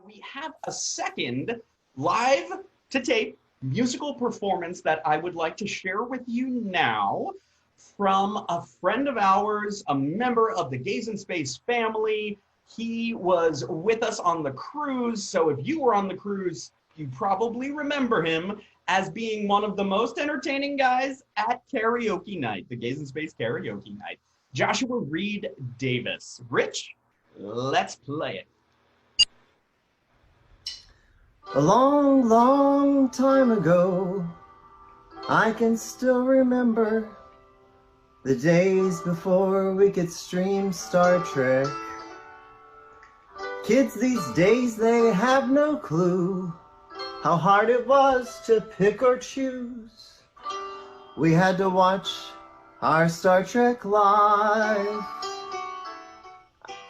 We have a second live to tape musical performance that I would like to share with you now from a friend of ours, a member of the GaaaysInSpaaace family. He was with us on the cruise, so if you were on the cruise, you probably remember him as being one of the most entertaining guys at karaoke night, the GaaaysInSpaaace karaoke night. Joshua Reid-Davis. Rich, let's play it. A long, long time ago, I can still remember the days before we could stream Star Trek. Kids these days, they have no clue how hard it was to pick or choose. We had to watch our Star Trek live.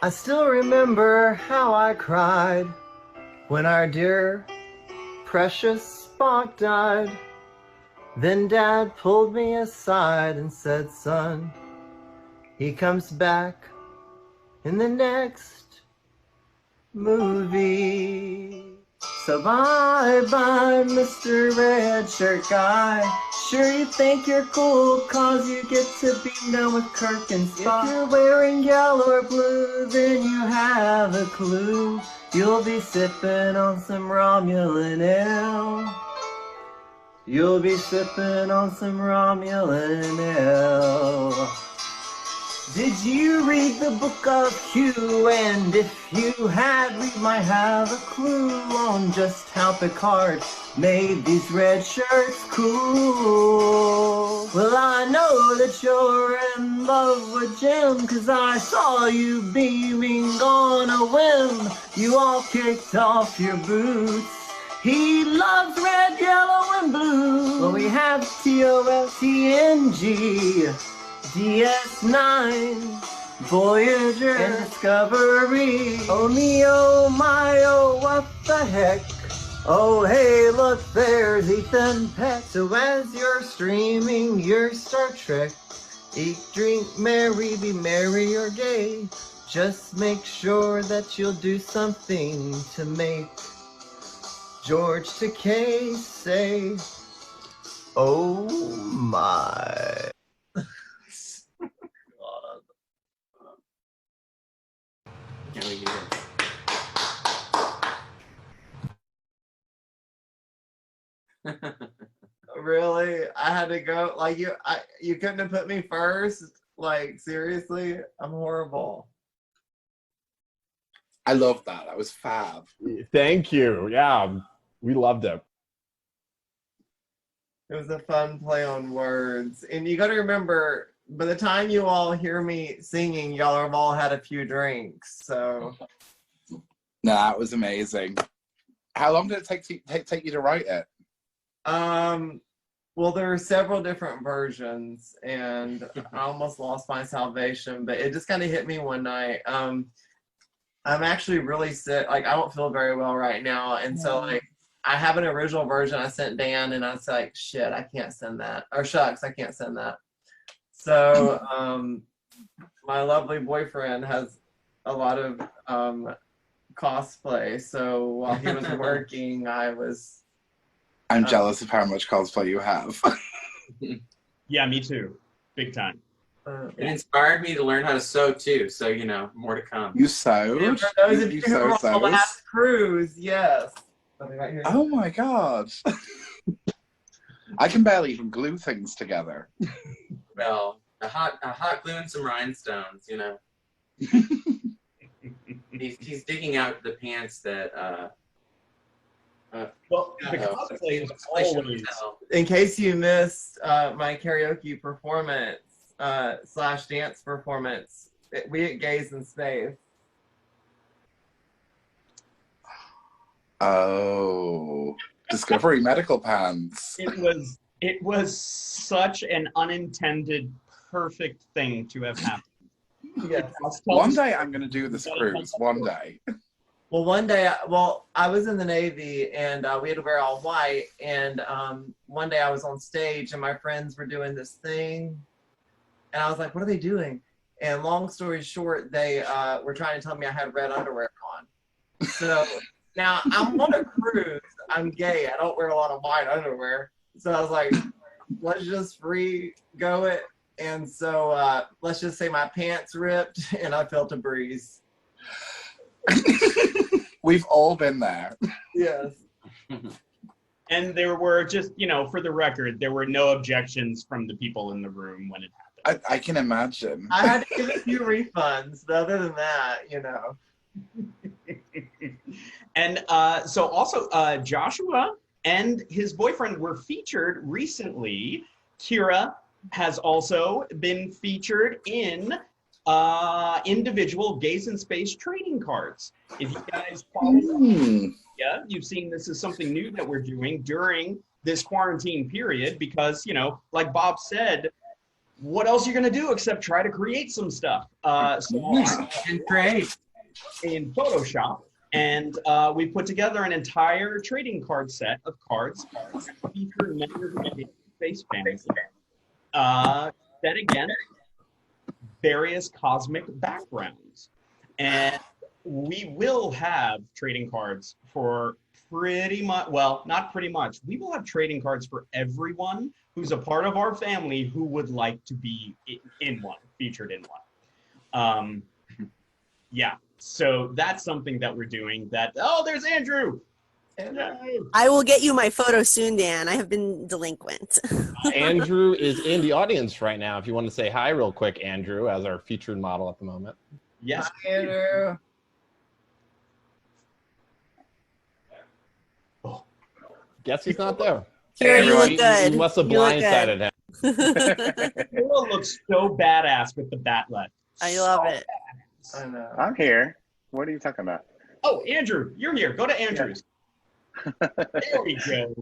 I still remember how I cried when our dear, precious Spock died. Then Dad pulled me aside and said, son, he comes back in the next movie. So bye-bye, Mr. Red Shirt Guy. Sure you think you're cool, cause you get to be down with Kirk and Spock. If you're wearing yellow or blue, then you have a clue. You'll be sipping on some Romulan ale. You'll be sipping on some Romulan ale. Did you read the book of Q? And if you had, we might have a clue on just how Picard made these red shirts cool. Well, I know that you're in love with Jim, cause I saw you beaming on a whim. You all kicked off your boots. He loves red, yellow, and blue. Well, we have TOS, TNG, DS9, Voyager, and Discovery. Oh me, oh my, oh what the heck. Oh hey, look, there's Ethan Peck. So as you're streaming your Star Trek, eat, drink, merry, be merry or gay, just make sure that you'll do something to make George Takei say, oh my. Really? I had to go, like, you couldn't have put me first? Like, seriously? I'm horrible. I love that. That was fab. Thank you. Yeah, we loved it. It was a fun play on words. And you got to remember, by the time you all hear me singing, y'all have all had a few drinks, so. No, that was amazing. How long did it take you to write it? Well, there are several different versions, and I almost lost my salvation, but it just kind of hit me one night. I'm actually really sick. Like, I don't feel very well right now, and so, like, I have an original version I sent Dan, and I was like, shit, I can't send that. Or shucks, I can't send that. So, my lovely boyfriend has a lot of cosplay, so while he was working, I'm jealous of how much cosplay you have. Yeah, me too. Big time. It inspired me to learn how to sew too, so you know, more to come. You sewed? Yeah, for those of you who were on the last cruise, yes. Oh my god. I can barely even glue things together. Well, a hot glue and some rhinestones, you know. he's digging out the pants that well, the cosplay is always. In case you missed my karaoke performance / dance performance, we at GaaaysInSpaaace. Oh, Discovery Medical Pants. It was such an unintended, perfect thing to have happened. Yes. One day I'm going to do this cruise. One day. Well, one day, I was in the Navy, and we had to wear all white, and one day I was on stage, and my friends were doing this thing, and I was like, what are they doing? And long story short, they were trying to tell me I had red underwear on. So Now, I'm on a cruise. I'm gay. I don't wear a lot of white underwear. So I was like, let's just go it. And so let's just say my pants ripped and I felt a breeze. We've all been there. Yes. And there were just, for the record, there were no objections from the people in the room when it happened. I can imagine. I had to give a few refunds, but other than that, And so also Joshua and his boyfriend were featured recently. Kira has also been featured in individual GaaaysInSpaaace trading cards. If you guys follow you've seen this is something new that we're doing during this quarantine period because, like Bob said, what else are you going to do except try to create some stuff? and create in Photoshop. And we put together an entire trading card set of cards that feature members of the GaaaysInSpaaace family set against various cosmic backgrounds. And we will have trading cards for pretty much, well, not pretty much. We will have trading cards for everyone who's a part of our family who would like to be in one, featured in one. Yeah, so that's something that we're doing that, oh, there's Andrew. I will get you my photo soon, Dan. I have been delinquent. Andrew is in the audience right now. If you want to say hi real quick, Andrew, as our featured model at the moment. Yes. Hi, Andrew. Guess he's not there. Kira, you look good. You must have You look blindsided him. Kira looks so badass with the batlet. I love it. I know. I'm here. What are you talking about? Oh, Andrew, you're here. Go to Andrew's. There we go.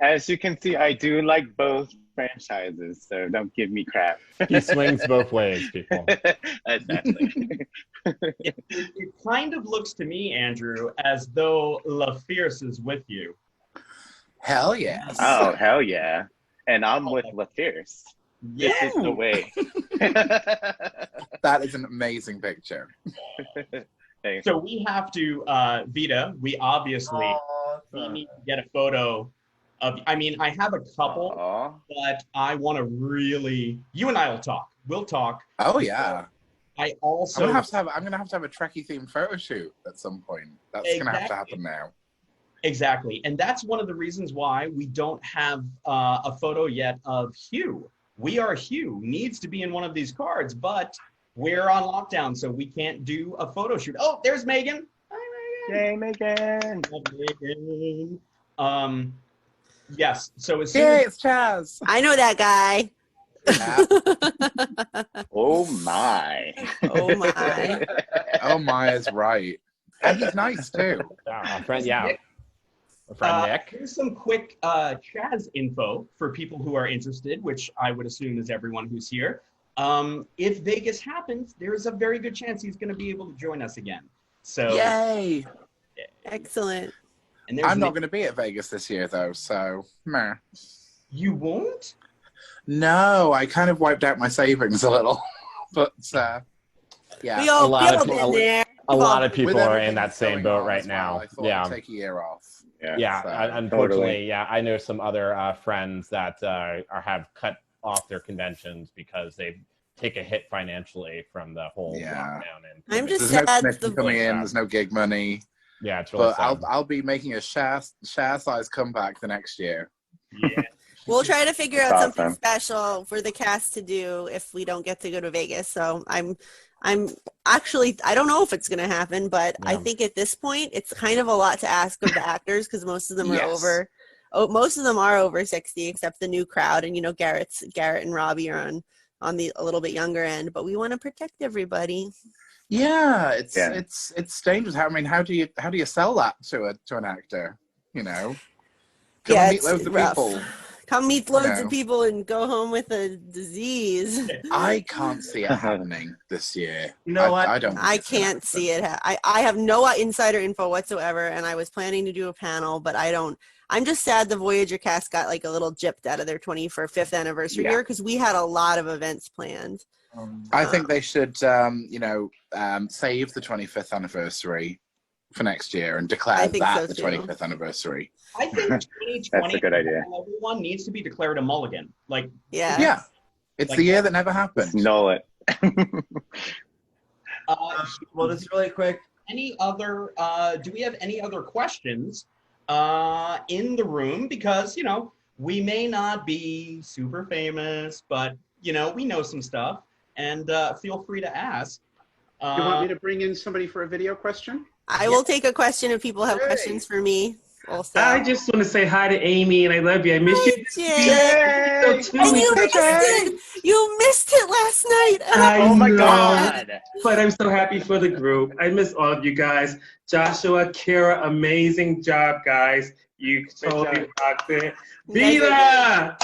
As you can see, I do like both franchises, so don't give me crap. He swings both ways, people. Exactly. It kind of looks to me, Andrew, as though La Fierce is with you. Hell yes. Oh, hell yeah. And I'm with La Fierce. This is the way. That is an amazing picture. Thanks. So we have to, Vita, we obviously we need to get a photo of, I mean, I have a couple, Aw. but I want to really, you and I will talk. We'll talk. Oh yeah. I also, I'm gonna have to have a Trekkie themed photo shoot at some point. That's gonna have to happen now. Exactly. And that's one of the reasons why we don't have a photo yet of Hugh. We are Hugh, needs to be in one of these cards, but we're on lockdown, so we can't do a photo shoot. Oh, there's Megan. Hi, Megan. Yay, Megan. Hi, Megan. Yes, so as soon Hey, as it's Chaz. I know that guy. Yeah. Oh my. Oh my. Oh my is right. And he's nice too. Our friend, yeah. Our friend Nick. Here's some quick Chaz info for people who are interested, which I would assume is everyone who's here. If Vegas happens, there's a very good chance he's going to be able to join us again. So, Yay. Excellent. and there's I'm not Nick. going to be at Vegas this year though, so meh. You won't? No, I kind of wiped out my savings a little, but yeah. We all lot of been people- there. A lot of With people are everything in that that's same going boat on right as well, now. I thought Yeah. I'd take a year off. Yeah, So, unfortunately, totally. yeah, I know some other friends that have cut off their conventions because they take a hit financially from the whole Yeah. lockdown. And I'm just There's no sad commission the coming in. voice There's no gig money. yeah, it's really But sad. I'll be making a share-size comeback the next year. Yeah. We'll try to figure out That's something awesome. special for the cast to do if we don't get to go to Vegas. So I'm actually, I don't know if it's going to happen, but I Yeah. think at this point it's kind of a lot to ask of the actors because most of them are Yes. over. Oh, most of them are over 60, except the new crowd, and Garrett and Robbie are on the a little bit younger end. But we want to protect everybody. Yeah, it's Yeah. it's dangerous. How do you sell that to an actor? Come Yeah, and meet it's loads of rough. people. Come meet loads No. of people and go home with a disease. I can't see it happening this year. You know what? I don't. think I it's gonna can't happen. see it. I have no insider info whatsoever, and I was planning to do a panel, but I don't. I'm just sad the Voyager cast got like a little gypped out of their 25th anniversary year because we had a lot of events planned. I think they should, save the 25th anniversary for next year and declare I think that so, the too. 25th anniversary. I think 2020 That's a good idea. everyone needs to be declared a mulligan. Like, Yeah. Yeah. It's Like the year that. that never happened. Just null it. Well, just really quick. Any other? Do we have any other questions in the room? Because we may not be super famous, but we know some stuff, and feel free to ask. You want me to bring in somebody for a video question? I will take a question if people have questions for me. Also, I just want to say hi to Amy, and I love you. I miss you. Jay. So And you missed it. You missed it last night. Oh my know. God. But I'm so happy for the group. I miss all of you guys. Joshua, Kira, amazing job, guys. You totally rocked it. Vita!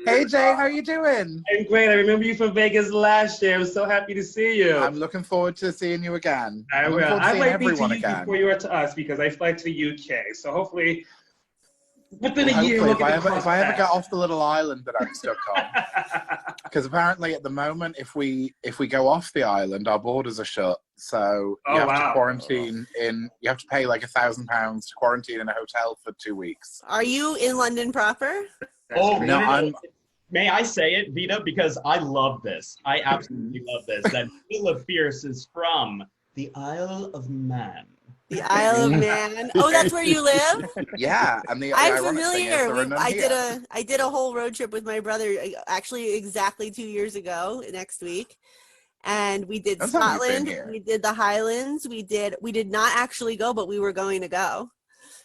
Hey Jay, how you doing? I'm great. I remember you from Vegas last year. I was so happy to see you. I'm looking forward to seeing you again. I will. I might be to you before you are to us because I fly to the UK. So hopefully within a year we'll if I ever get off the little island that I'm stuck on. Because apparently at the moment if we go off the island our borders are shut. So you have to quarantine you have to pay like £1,000 to quarantine in a hotel for 2 weeks. Are you in London proper? Oh, no, may I say it, Vita? Because I love this. I absolutely love this. That Vita Fierce is from the Isle of Man. The Isle of Man. Oh, that's where you live? Yeah, and the I'm ironic thing is there are familiar. none I did a whole road trip with my brother, actually exactly 2 years ago next week. And we did That's how you've been Scotland. here. We did the Highlands. We did not actually go, but we were going to go.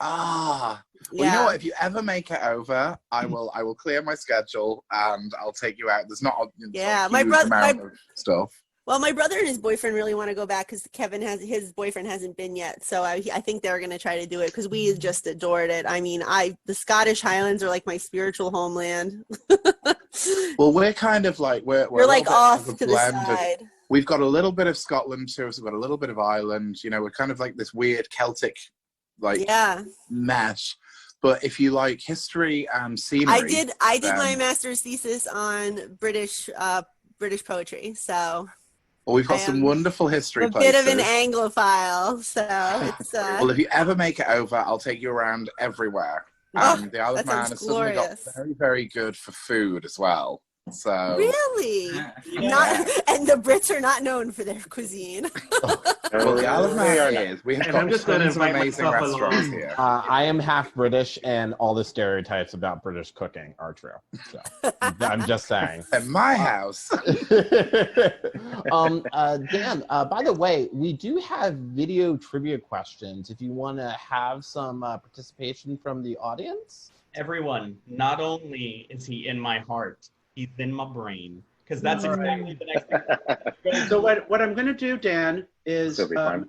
Well, Yeah. you know what? If you ever make it over, I will clear my schedule and I'll take you out. There's not Yeah, my amount of stuff. Well, my brother and his boyfriend really want to go back because his boyfriend hasn't been yet. So I think they're going to try to do it because we just adored it. I mean, the Scottish Highlands are like my spiritual homeland. Well, we're kind of like we're like off to the side. We've got a little bit of Scotland to us. We've got a little bit of Ireland. We're kind of like this weird Celtic mesh. But if you like history and scenery, I did my master's thesis on British poetry. So well, we've got some wonderful history a places. bit of an Anglophile, so it's well, if you ever make it over, I'll take you around everywhere. The Isle of Man has suddenly got very, very good for food as well. So really, and the Brits are not known for their cuisine. Well, the Isle of Man is. We have And got I'm just tons gonna of invite amazing myself restaurants along. here. I am half British, and all the stereotypes about British cooking are true. So I'm just saying. At my house. Dan, by the way, we do have video trivia questions. If you want to have some participation from the audience. Everyone, not only is he in my heart, he's in my brain. Because that's exactly the next thing. So what I'm going to do, Dan, is That'll be fun.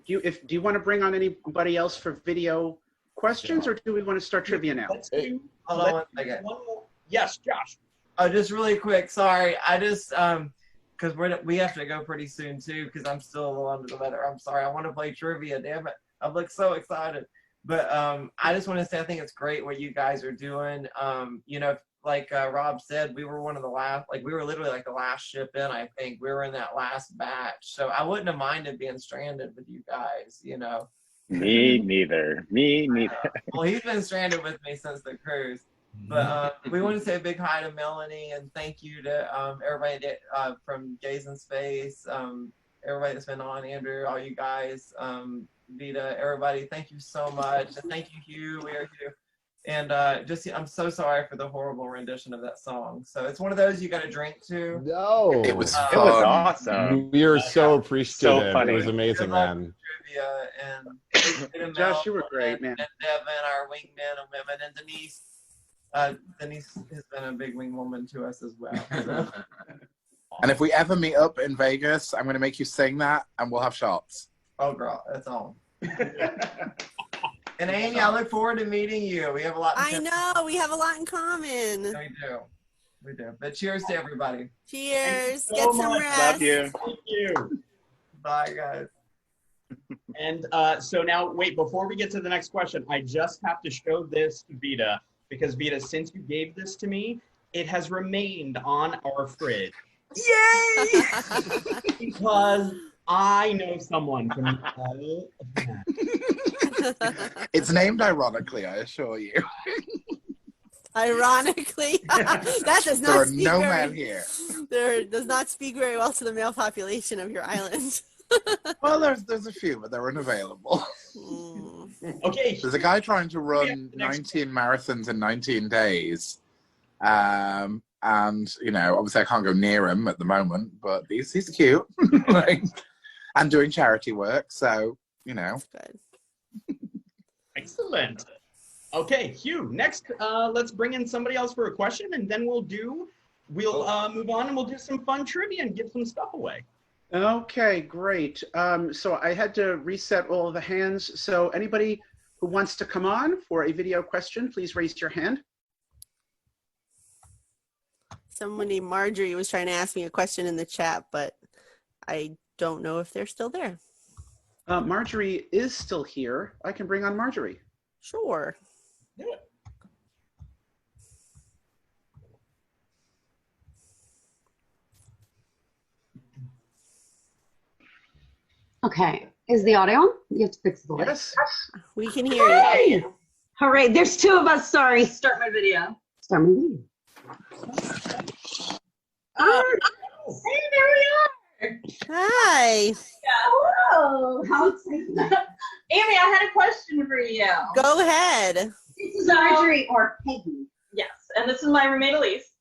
do you want to bring on anybody else for video questions, or do we want to start trivia now? Let's do Hold on one second. one more. Yes, Josh. Oh, just really quick. Sorry, I just because we have to go pretty soon too. Because I'm still a little under the weather. I'm sorry. I want to play trivia. Damn it! I'm like so excited. But I just want to say I think it's great what you guys are doing. Like Rob said, we were one of the last. Like we were literally like the last ship in. I think we were in that last batch. So I wouldn't have minded being stranded with you guys. Me neither. Well, he's been stranded with me since the cruise. But we want to say a big hi to Melanie and thank you to everybody from GaaaysInSpaaace, everybody that's been on, Andrew, all you guys, Vita, everybody. Thank you so much. And thank you, Hugh. We are Hugh. And I'm so sorry for the horrible rendition of that song. So it's one of those you got to drink to. No, It was It was awesome. We are so appreciative. So funny. It was amazing, man. Trivia and Josh, you were great, man. And Devin, our wingman and women, and Denise. Denise has been a big wing woman to us as well. So. And if we ever meet up in Vegas, I'm going to make you sing that and we'll have shots. Oh, girl, that's all. And Amy, I look forward to meeting you. We have a lot. I know we have a lot in common. We do. But cheers to everybody. Cheers. so Get some much. rest. Love you. Thank you. Bye, guys. And so now, wait, before we get to the next question, I just have to show this to Vita, because Vita, since you gave this to me, it has remained on our fridge. Yay! Because I know someone from the Isle of Man. It's named ironically, I assure you. Ironically, that does not There are speak no very, men here. There does not speak very well to the male population of your island. Well, there's a few, but they're unavailable. Okay. There's a guy trying to run 19 marathons in 19 days. And, you know, obviously I can't go near him at the moment, but he's cute. Like, and doing charity work, so, you know. Good. Excellent. Okay, Hugh, next, let's bring in somebody else for a question, and then we'll move on and we'll do some fun trivia and give some stuff away. Okay, great. So I had to reset all of the hands. So anybody who wants to come on for a video question, please raise your hand. Someone named Marjorie was trying to ask me a question in the chat, but I don't know if they're still there. Marjorie is still here. I can bring on Marjorie. Sure. Do it. Okay, is the audio on? You have to fix the voice. Yes. We can hear you. Hooray, there's two of us, sorry. Start my video. Start my video. Hey, there we are. Hi. Hello. How exciting. Amy, I had a question for you. Go ahead. This is Marjorie or Peggy. Yes, and this is my roommate Elise.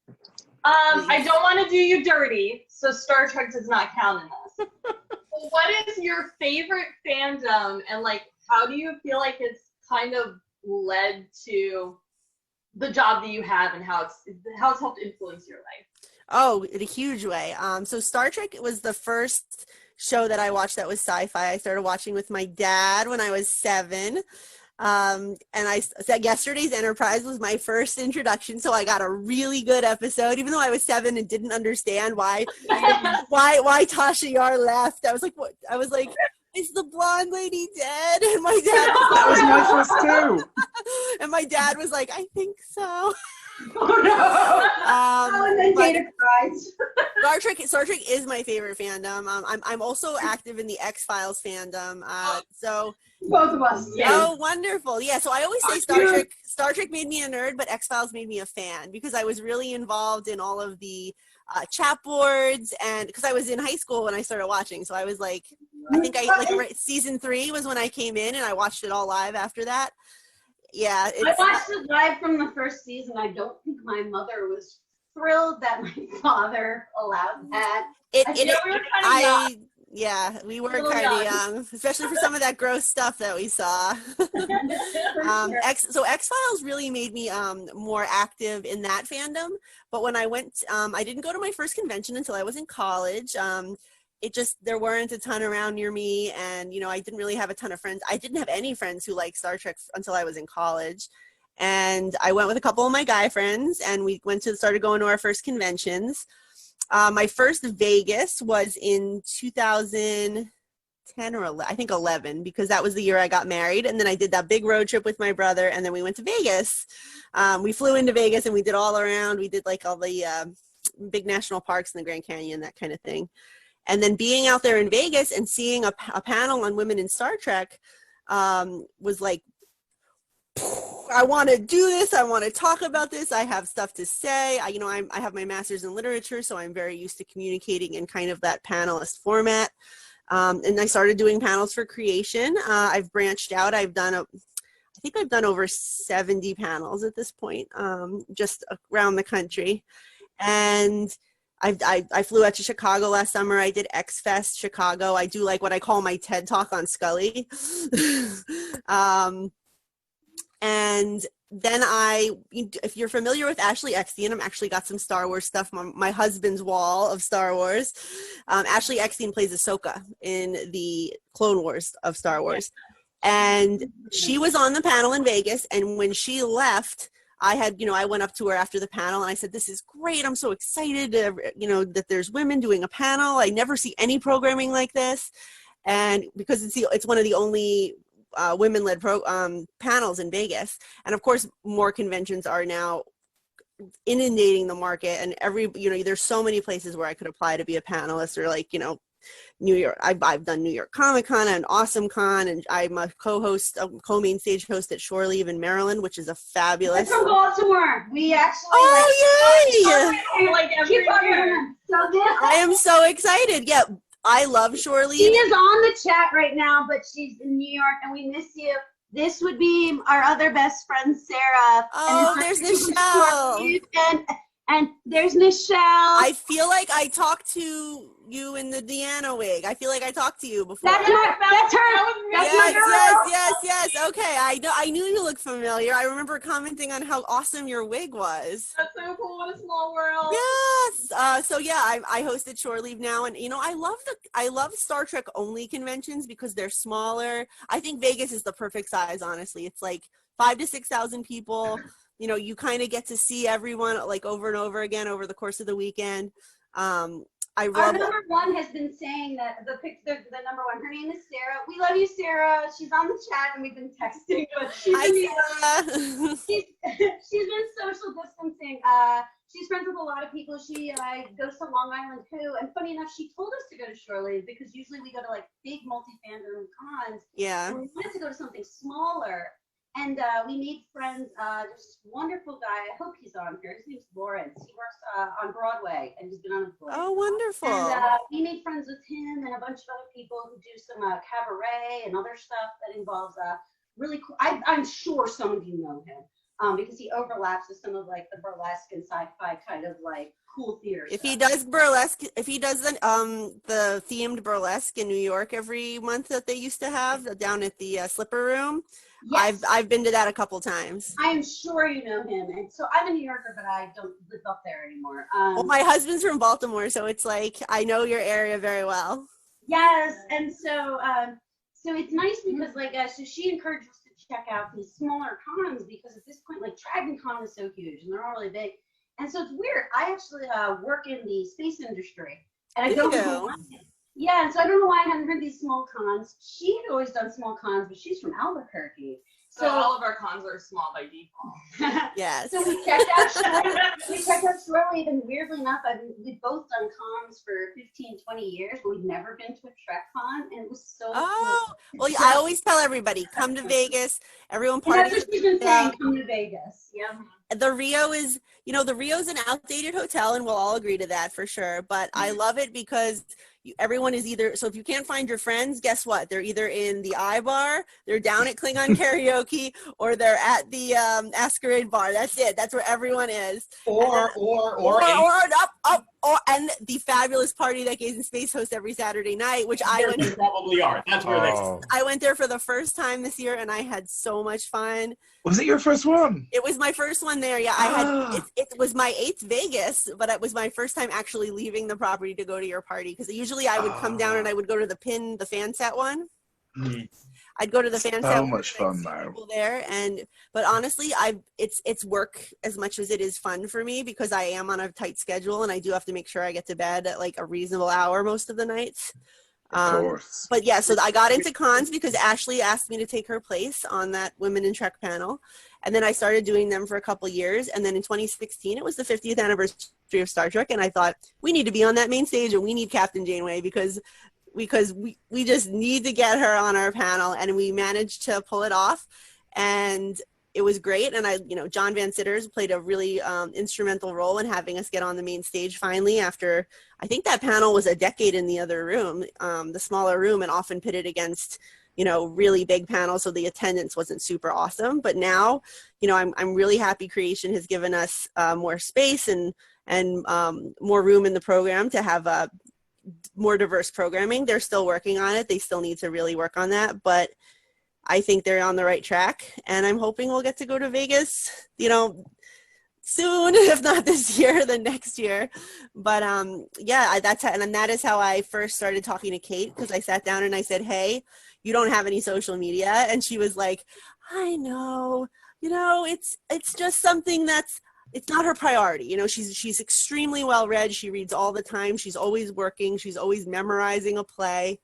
I don't want to do you dirty, so Star Trek does not count in this. What is your favorite fandom, and like, how do you feel like it's kind of led to the job that you have, and how it's helped influence your life? Oh, in a huge way. So Star Trek was the first show that I watched that was sci-fi. I started watching with my dad when I was 7. And I said yesterday's Enterprise was my first introduction, so I got a really good episode, even though I was 7 and didn't understand why Tasha Yar left. I was like, what? I was like, is the blonde lady dead? And my dad that was my first too. And my dad was like, I think so. Oh no! And then Data cries. Star Trek is my favorite fandom. I'm also active in the X-Files fandom. So both of us. Oh, wonderful! Yeah. So I always say Star Trek made me a nerd, but X-Files made me a fan because I was really involved in all of the chat boards, and because I was in high school when I started watching. So I was like, I think season 3 was when I came in, and I watched it all live after that. Yeah, I watched it live from the first season. I don't think my mother was thrilled that my father allowed that. We were kind of young, especially for some of that gross stuff that we saw. So X-Files really made me more active in that fandom. But when I went, I didn't go to my first convention until I was in college. There weren't a ton around near me, and you know, I didn't really have a ton of friends. I didn't have any friends who liked Star Trek until I was in college, and I went with a couple of my guy friends, and we started going to our first conventions. My first Vegas was in 2010 or 11, because that was the year I got married, and then I did that big road trip with my brother, and then we went to Vegas. We flew into Vegas, and we did all around. We did like all the big national parks in the Grand Canyon, that kind of thing. And then being out there in Vegas and seeing a panel on women in Star Trek was like, I want to do this. I want to talk about this. I have stuff to say. I have my master's in literature, so I'm very used to communicating in kind of that panelist format. And I started doing panels for creation. I've branched out. I think I've done over 70 panels at this point, just around the country. And I flew out to Chicago last summer. I did X-Fest Chicago. I do like what I call my TED Talk on Scully. And then if you're familiar with Ashley Eckstein, I've actually got some Star Wars stuff on my husband's wall of Star Wars. Ashley Eckstein plays Ahsoka in the Clone Wars of Star Wars. And she was on the panel in Vegas, and when she left, I went up to her after the panel and I said, this is great. I'm so excited, that there's women doing a panel. I never see any programming like this. And because it's one of the only women-led panels in Vegas. And of course, more conventions are now inundating the market, and there's so many places where I could apply to be a panelist, or New York. I've done New York Comic Con and Awesome Con, and I'm a co-main stage host at Shore Leave in Maryland, which is a fabulous. From Baltimore. We actually. Yay! Like every year. So good. I am so excited. Yeah, I love Shore Leave. She is on the chat right now, but she's in New York, and we miss you. This would be our other best friend, Sarah. Oh, there's Michelle. And there's Michelle. I feel like I talked to you in the Deanna wig. I feel like I talked to you before. That's her. Yes. Okay, I knew you looked familiar. I remember commenting on how awesome your wig was. That's so cool. What a small world. Yes. So yeah, I hosted Shore Leave now, and you know, I love Star Trek only conventions because they're smaller. I think Vegas is the perfect size. Honestly, it's like 5,000 to 6,000 people. You know, you kind of get to see everyone like over and over again over the course of the weekend. Our number one has been saying that the number one, her name is Sarah. We love you, Sarah. She's on the chat and we've been texting. But she's been social distancing. She's friends with a lot of people. She goes to Long Island too. And funny enough, she told us to go to Shore Leave because usually we go to like big multi-fandom cons. Yeah. And we wanted to go to something smaller. And we made friends. There's this wonderful guy. I hope he's on here. His name's Lawrence. He works on Broadway, and he's been on the Broadway. Oh, wonderful. And we made friends with him and a bunch of other people who do some cabaret and other stuff that involves really cool. I'm sure some of you know him because he overlaps with some of like the burlesque and sci-fi kind of like cool theater If stuff. he does burlesque, if he does the themed burlesque in New York every month that they used to have down at the Slipper Room. Yes. I've been to that a couple times. I am sure you know him, and so I'm a New Yorker, but I don't live up there anymore. Well, my husband's from Baltimore, so it's like I know your area very well. Yes, and so so it's nice because like so she encouraged us to check out these smaller cons because at this point like Dragon Con is so huge and they're all really big, and so it's weird. I actually work in the space industry, and I don't know why. Yeah, and so I don't know why I haven't heard these small cons. She had always done small cons, but she's from Albuquerque. So all of our cons are small by default. Yes. So we checked out Shore Leave, and weirdly enough, we've both done cons for 15, 20 years, but we've never been to a Trek con, and it was so cool. Well, I always tell everybody, come to Vegas. Everyone parties. That's what she's been saying, come to Vegas. Yeah. The Rio is, the Rio's an outdated hotel, and we'll all agree to that for sure. But I love it because everyone is either, so if you can't find your friends, guess what? They're either in the iBar, they're down at Klingon Karaoke, or they're at the Masquerade Bar. That's it. That's where everyone is. And the fabulous party that GaaaysInSpaaace hosts every Saturday night, which I went. They probably are. That's where they are. I went there for the first time this year, and I had so much fun. Was it your first one? It was my first one there. Yeah, I had. It was my 8th Vegas, but it was my first time actually leaving the property to go to your party. Because usually I would come down and I would go to the fan set one. Mm-hmm. I'd go to the fan set. So much fun though. There but honestly, it's work as much as it is fun for me because I am on a tight schedule and I do have to make sure I get to bed at like a reasonable hour most of the nights. Of course. But yeah, so I got into cons because Ashley asked me to take her place on that Women in Trek panel. And then I started doing them for a couple years. And then in 2016, it was the 50th anniversary of Star Trek. And I thought, we need to be on that main stage and we need Captain Janeway because we just need to get her on our panel. And we managed to pull it off. And it was great. And John Van Sitters played a really instrumental role in having us get on the main stage finally after, I think that panel was a decade in the other room, the smaller room, and often pitted against, really big panels. So the attendance wasn't super awesome. But now, I'm really happy Creation has given us more space and more room in the program to have more diverse programming. They're still working on it. They still need to really work on that. But I think they're on the right track, and I'm hoping we'll get to go to Vegas, soon, if not this year, then next year. But yeah, that is how I first started talking to Kate, because I sat down and I said, hey, you don't have any social media, and she was like, I know, it's just something it's not her priority. She's extremely well read. She reads all the time. She's always working. She's always memorizing a play.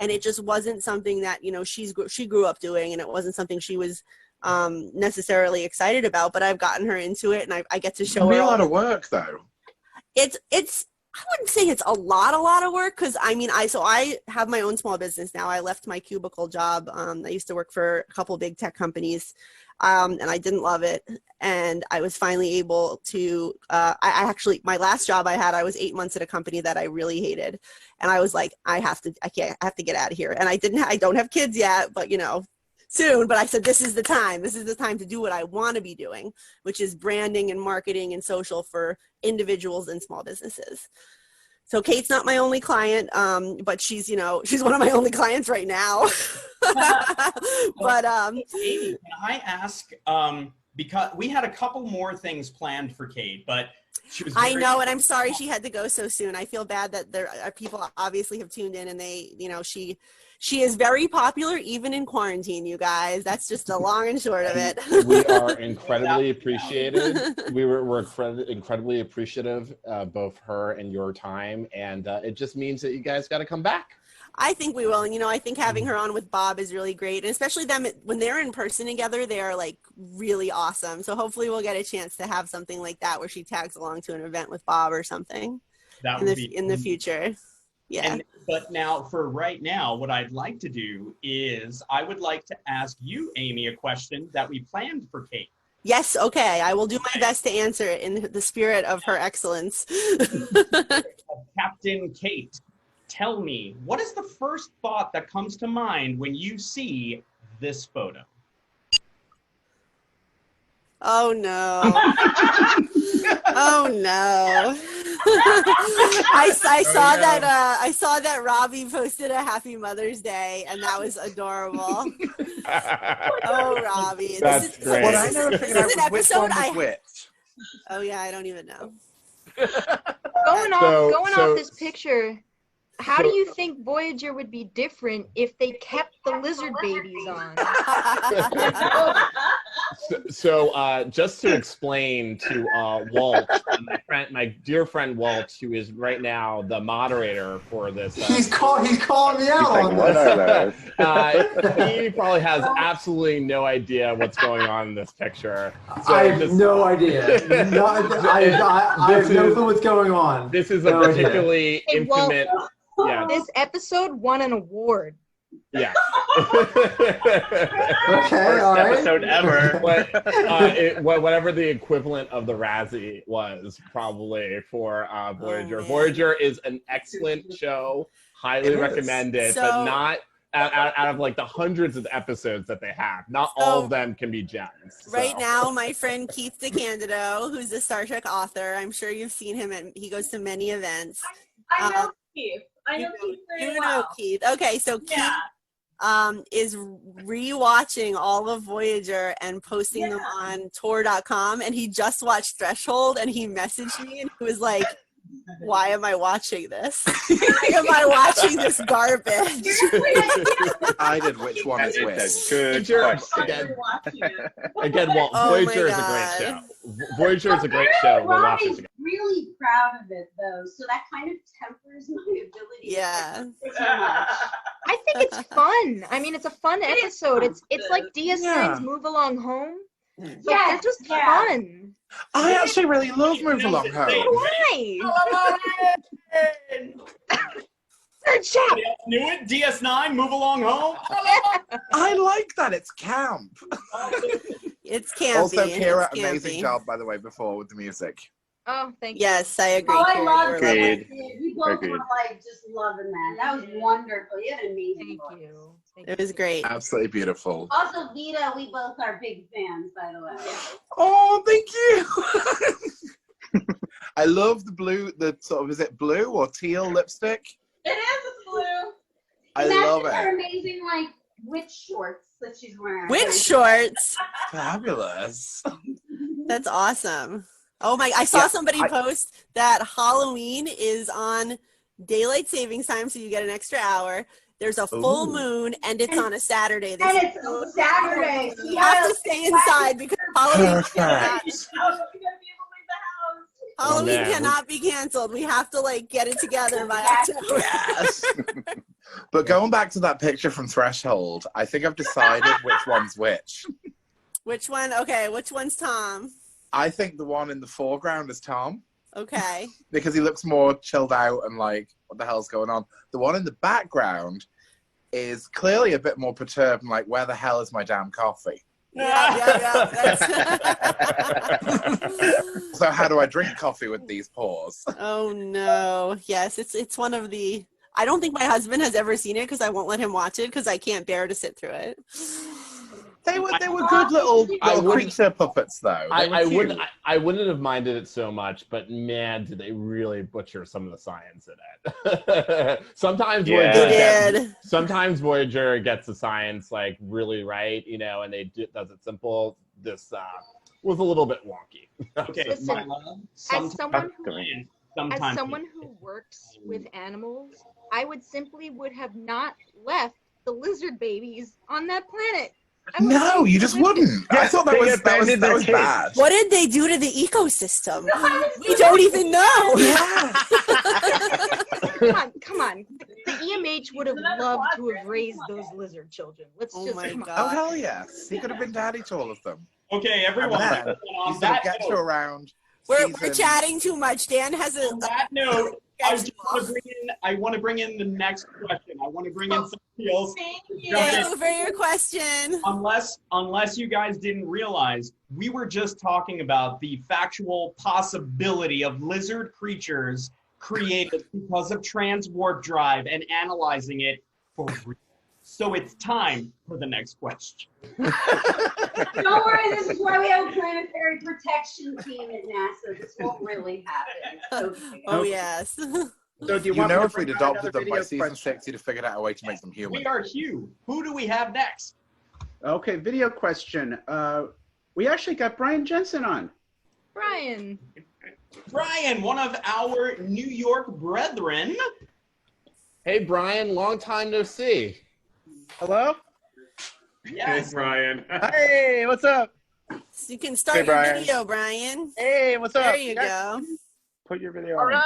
And it just wasn't something that, she grew up doing, and it wasn't something she was necessarily excited about, but I've gotten her into it, and I get to show her. A lot of work though. It's I wouldn't say it's a lot of work, because I mean, I have my own small business now. I left my cubicle job. I used to work for a couple big tech companies, and I didn't love it. And I was finally able to, I actually, my last job I had, I was 8 months at a company that I really hated. And I was like, I have to get out of here. And I don't have kids yet, but you know, soon. But I said, this is the time to do what I want to be doing, which is branding and marketing and social for individuals and small businesses. So Kate's not my only client, but she's one of my only clients right now. But Amy, can I ask, because we had a couple more things planned for Kate, but she was I know, and I'm sorry she had to go so soon. I feel bad that there are people obviously have tuned in, and they, you know, she is very popular even in quarantine, you guys. That's just the long and short of it. We are incredibly appreciated. We're incredibly appreciative, both her and your time, and it just means that you guys got to come back. I think we will, and you know, I think having her on with Bob is really great, and especially them when they're in person together, they are like really awesome. So hopefully we'll get a chance to have something like that where she tags along to an event with Bob or something in the future. Yeah. But now, for right now, what I'd like to do is I would like to ask you, Amy, a question that we planned for Kate. Yes, okay. I will do my best to answer it in the spirit of her excellence. Captain Kate, tell me, what is the first thought that comes to mind when you see this photo? Oh, no. Oh, no. I saw that Robbie posted a Happy Mother's Day, and that was adorable. Oh, Robbie. That's great. What I never figured out was which one was which. Oh, yeah, I don't even know. Going off this picture, how do you think Voyager would be different if they kept the lizard babies on? So just to explain to Walt, my dear friend Walt, who is right now the moderator for this. He's calling me out on this. He probably has absolutely no idea what's going on in this picture. So I have no idea. I have no clue what's going on. This is a particularly intimate. Yeah. This episode won an award. Yeah. Okay, all right. Episode ever. Whatever the equivalent of the Razzie was, probably for Voyager. Voyager is an excellent show. Highly recommend it, but not out of like the hundreds of episodes that they have. Not all of them can be gems. So. Right now, my friend Keith DeCandido, who's a Star Trek author, I'm sure you've seen him, and he goes to many events. I know Keith. I know Keith very well. You know Keith. Okay, so Keith is rewatching all of Voyager and posting them on tour.com, and he just watched Threshold, and he messaged me, and he was like, why am I watching this? Why am I watching this garbage? Decided which one is which. Good question. Again, Walt, Voyager is a great show. Voyager is a great show. We'll watch it together. Really proud of it, though, so that kind of tempers my ability. Yeah. So much. I think it's fun. I mean, it's a fun episode. It's like DS9's Move Along Home. Like, they're just fun. I actually really love Move Along Home. Why? Third shot. Knew it. DS9, Move Along Home. I like that. It's camp. It's campy. Also, Kira, amazing job, by the way, before with the music. Oh, thank you. Yes, I agree. Oh, I love it. We both were like just loving that. That was wonderful. You had an amazing voice. It was great. Absolutely beautiful. Also, Vita, we both are big fans, by the way. Oh, thank you. I love the blue, the sort of, is it blue or teal lipstick? It is, it's blue. I love it. Her amazing, like, witch shorts that she's wearing. Witch shorts. Fabulous. That's awesome. Oh my, I saw somebody post that Halloween is on daylight savings time, so you get an extra hour. There's a full moon, and it's on a Saturday. And it's on Saturday. You have to stay inside because Halloween Halloween cannot be canceled. We have to like get it together by October. Yes. But going back to that picture from Threshold, I think I've decided which one's which. Which one? Okay, which one's Tom? I think the one in the foreground is Tom. Okay. Because he looks more chilled out and like, what the hell's going on? The one in the background is clearly a bit more perturbed and like, where the hell is my damn coffee? Yeah. So how do I drink coffee with these paws? Oh no. Yes, it's one of the. I don't think my husband has ever seen it because I won't let him watch it because I can't bear to sit through it. They were good little creature puppets though. I wouldn't have minded it so much, but man, did they really butcher some of the science in it. Sometimes Voyager gets the science like really right, you know, and does it simple. This was a little bit wonky. Okay, Listen, as someone who works with animals, I would have not left the lizard babies on that planet. No, you just wouldn't. I thought that was bad. What did they do to the ecosystem? We don't even know. Come on. The EMH would have loved to have raised those lizard children. Oh, hell yes. He could have been daddy to all of them. Okay, everyone. He's going to get you around. We're chatting too much. Dan has a... On that note, I want to bring in the next question. I want to bring in somebody else. Thank you for your question. Unless you guys didn't realize, we were just talking about the factual possibility of lizard creatures created because of transwarp drive and analyzing it for real. So it's time for the next question. Don't worry, this is why we have a planetary protection team at NASA. This won't really happen. Okay. Oh, yes. So do you know if we'd adopted them by season 6, you'd have figured out a way to make them human. We are Hugh. Who do we have next? Okay, video question. We actually got Brian Jensen on. Brian, one of our New York brethren. Hey, Brian, long time no see. Hello? Yes. Hey, Brian. Hey, what's up? So you can start your video, Brian. Hey, what's up? There you go. Put your video on. All right.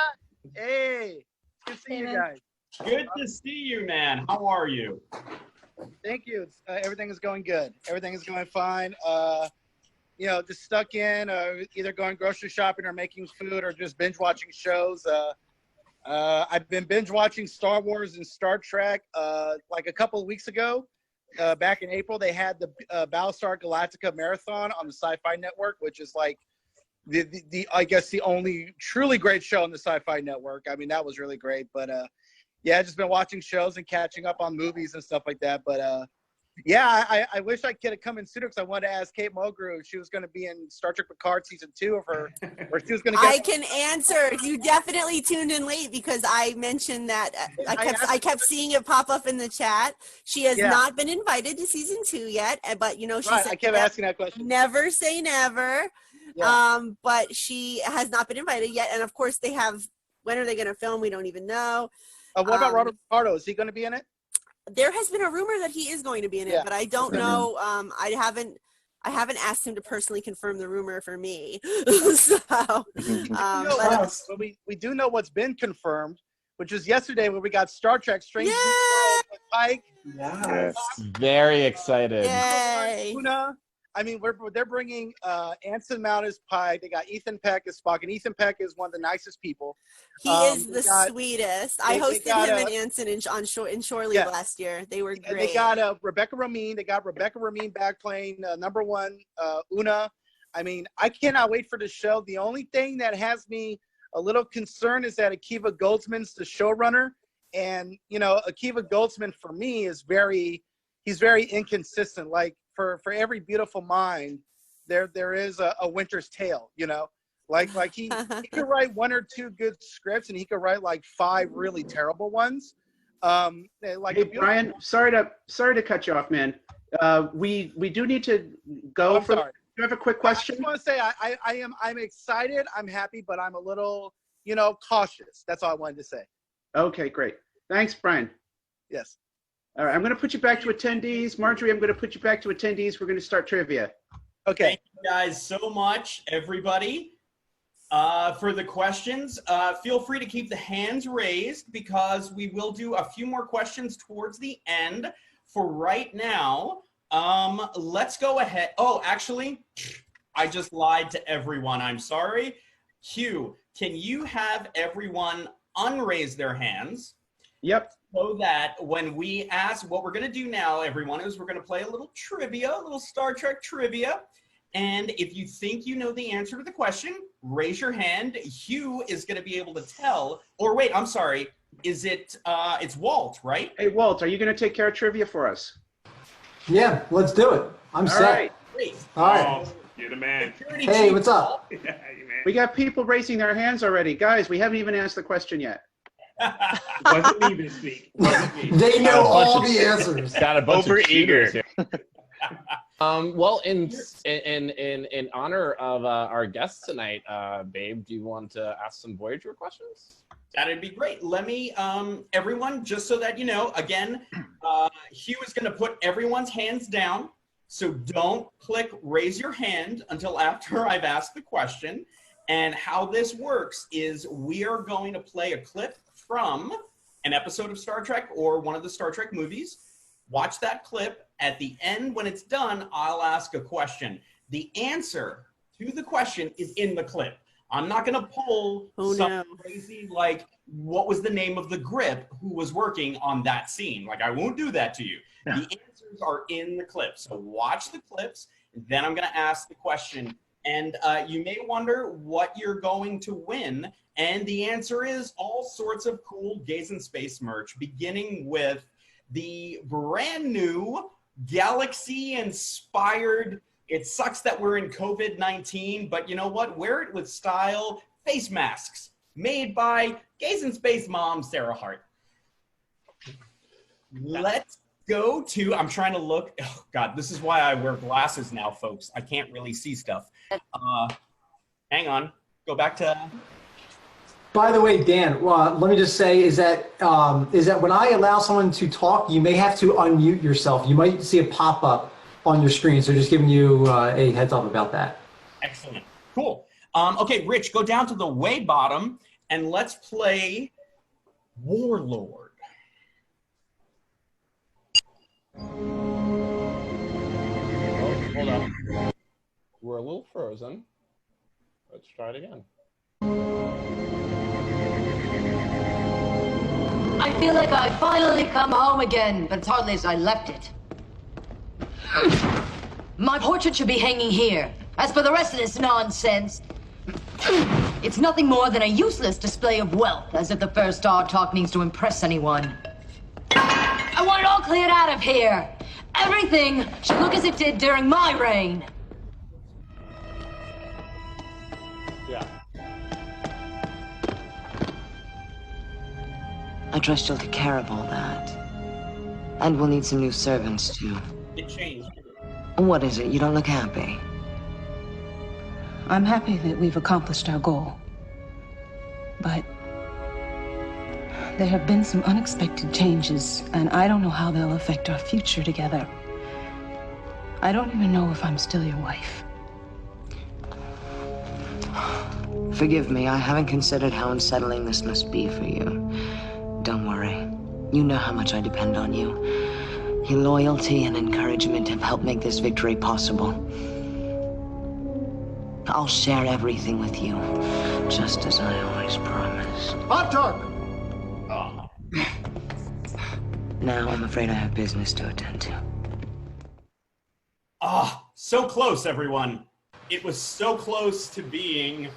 Hey, good to see you guys. Good to see you, man. How are you? Thank you. Everything is going good. Everything is going fine. You know, just stuck in, either going grocery shopping or making food or just binge watching shows. I've been binge watching Star Wars and Star Trek. Like a couple of weeks ago, back in April, they had the Battlestar Galactica marathon on the Sci-Fi Network, which is like the I guess the only truly great show on the Sci-Fi Network. I mean, that was really great. But yeah, I've just been watching shows and catching up on movies and stuff like that. But yeah, I wish I could have come in sooner because I wanted to ask Kate Mulgrew if she was going to be in Star Trek Picard season 2 of her, or she was going to get. I can answer. You definitely tuned in late because I mentioned that I kept seeing it pop up in the chat. She has not been invited to season 2 yet, but you know she said I kept asking that question. Never say never. Yeah. But she has not been invited yet, and of course they have. When are they going to film? We don't even know. What about Robert Picardo? Is he going to be in it? There has been a rumor that he is going to be in it, but I don't know. I haven't asked him to personally confirm the rumor for me. So, but we do know what's been confirmed, which is yesterday when we got Star Trek Strange New Worlds with Pike. Yes. Very excited. Yay. I mean, they're bringing Anson Mount as Pike. They got Ethan Peck as Spock, and Ethan Peck is one of the nicest people. He is the sweetest. I hosted him and Anson in Shorely last year. They were great. They got Rebecca Romijn. They got Rebecca Romijn back playing number 1 Una. I mean, I cannot wait for the show. The only thing that has me a little concerned is that Akiva Goldsman's the showrunner, and you know, Akiva Goldsman for me is he's very inconsistent. Like for every beautiful mind, there is a Winter's Tale, you know, like he could write 1 or 2 good scripts and he could write like 5 really terrible ones. Like hey, Brian, sorry to cut you off, man. We do need to go. Do you have a quick question? I just want to say I'm excited, I'm happy, but I'm a little, you know, cautious. That's all I wanted to say. Okay, great. Thanks, Brian. Yes. All right, I'm going to put you back to attendees. Marjorie, I'm going to put you back to attendees. We're going to start trivia. Okay. Thank you guys so much, everybody, for the questions. Feel free to keep the hands raised because we will do a few more questions towards the end. For right now, let's go ahead. Oh, actually, I just lied to everyone. I'm sorry. Hugh, can you have everyone unraise their hands? Yep. So that when we ask, what we're going to do now, everyone, is we're going to play a little trivia, a little Star Trek trivia. And if you think you know the answer to the question, raise your hand. Hugh is going to be able to tell. Or wait, I'm sorry. Is it, it's Walt, right? Hey, Walt, are you going to take care of trivia for us? Yeah, let's do it. I'm set. All right. Great. All right. You're the man. Hey, what's up? We got people raising their hands already. Guys, we haven't even asked the question yet. Wasn't me this week. They know all the answers. Got a bunch of cheaters Overeager. here. Well, in honor of our guests tonight, Babe, do you want to ask some Voyager questions? That'd be great. Let me, everyone, just so that you know, again, Hugh is going to put everyone's hands down. So don't click raise your hand until after I've asked the question. And how this works is we are going to play a clip from an episode of Star Trek or one of the Star Trek movies. Watch that clip. At the end, when it's done, I'll ask a question. The answer to the question is in the clip. I'm not going to pull something crazy like, what was the name of the grip who was working on that scene? Like, I won't do that to you. The answers are in the clip. So watch the clips, then I'm going to ask the question. And you may wonder what you're going to win. And the answer is all sorts of cool GaaaysInSpaaace merch, beginning with the brand new Galaxy-inspired, it sucks that we're in COVID-19, but you know what? Wear it with style face masks made by GaaaysInSpaaace mom, Sarah Hart. Let's go to, I'm trying to look, oh God, this is why I wear glasses now, folks. I can't really see stuff. Hang on, go back to. By the way, Dan, let me just say is that when I allow someone to talk, you may have to unmute yourself. You might see a pop-up on your screen, so just giving you a heads up about that. Excellent, cool. Okay, Rich, go down to the way bottom and let's play Warlord. Oh, hold on. We're a little frozen. Let's try it again. I feel like I finally come home again, but it's hardly as I left it. My portrait should be hanging here. As for the rest of this nonsense, it's nothing more than a useless display of wealth, as if the first Star Talk needs to impress anyone. I want it all cleared out of here. Everything should look as it did during my reign. Yeah. I trust you'll take care of all that. And we'll need some new servants, too. It changed. What is it? You don't look happy. I'm happy that we've accomplished our goal. But there have been some unexpected changes, and I don't know how they'll affect our future together. I don't even know if I'm still your wife. Forgive me, I haven't considered how unsettling this must be for you. Don't worry. You know how much I depend on you. Your loyalty and encouragement have helped make this victory possible. I'll share everything with you, just as I always promised. Hot dog! Oh. Now I'm afraid I have business to attend to. Ah, so close, everyone. It was so close to being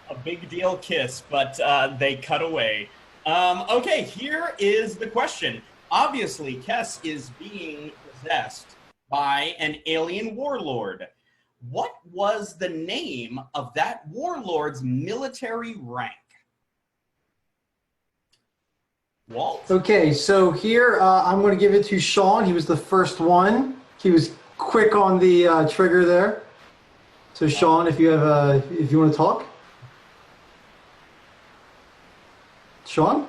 a big deal kiss, but they cut away. Okay, here is the question. Obviously, Kes is being possessed by an alien warlord. What was the name of that warlord's military rank? Walt? Okay, so here I'm going to give it to Sean. He was the first one. He was quick on the trigger there. So Sean, if you have if you want to talk. Sean?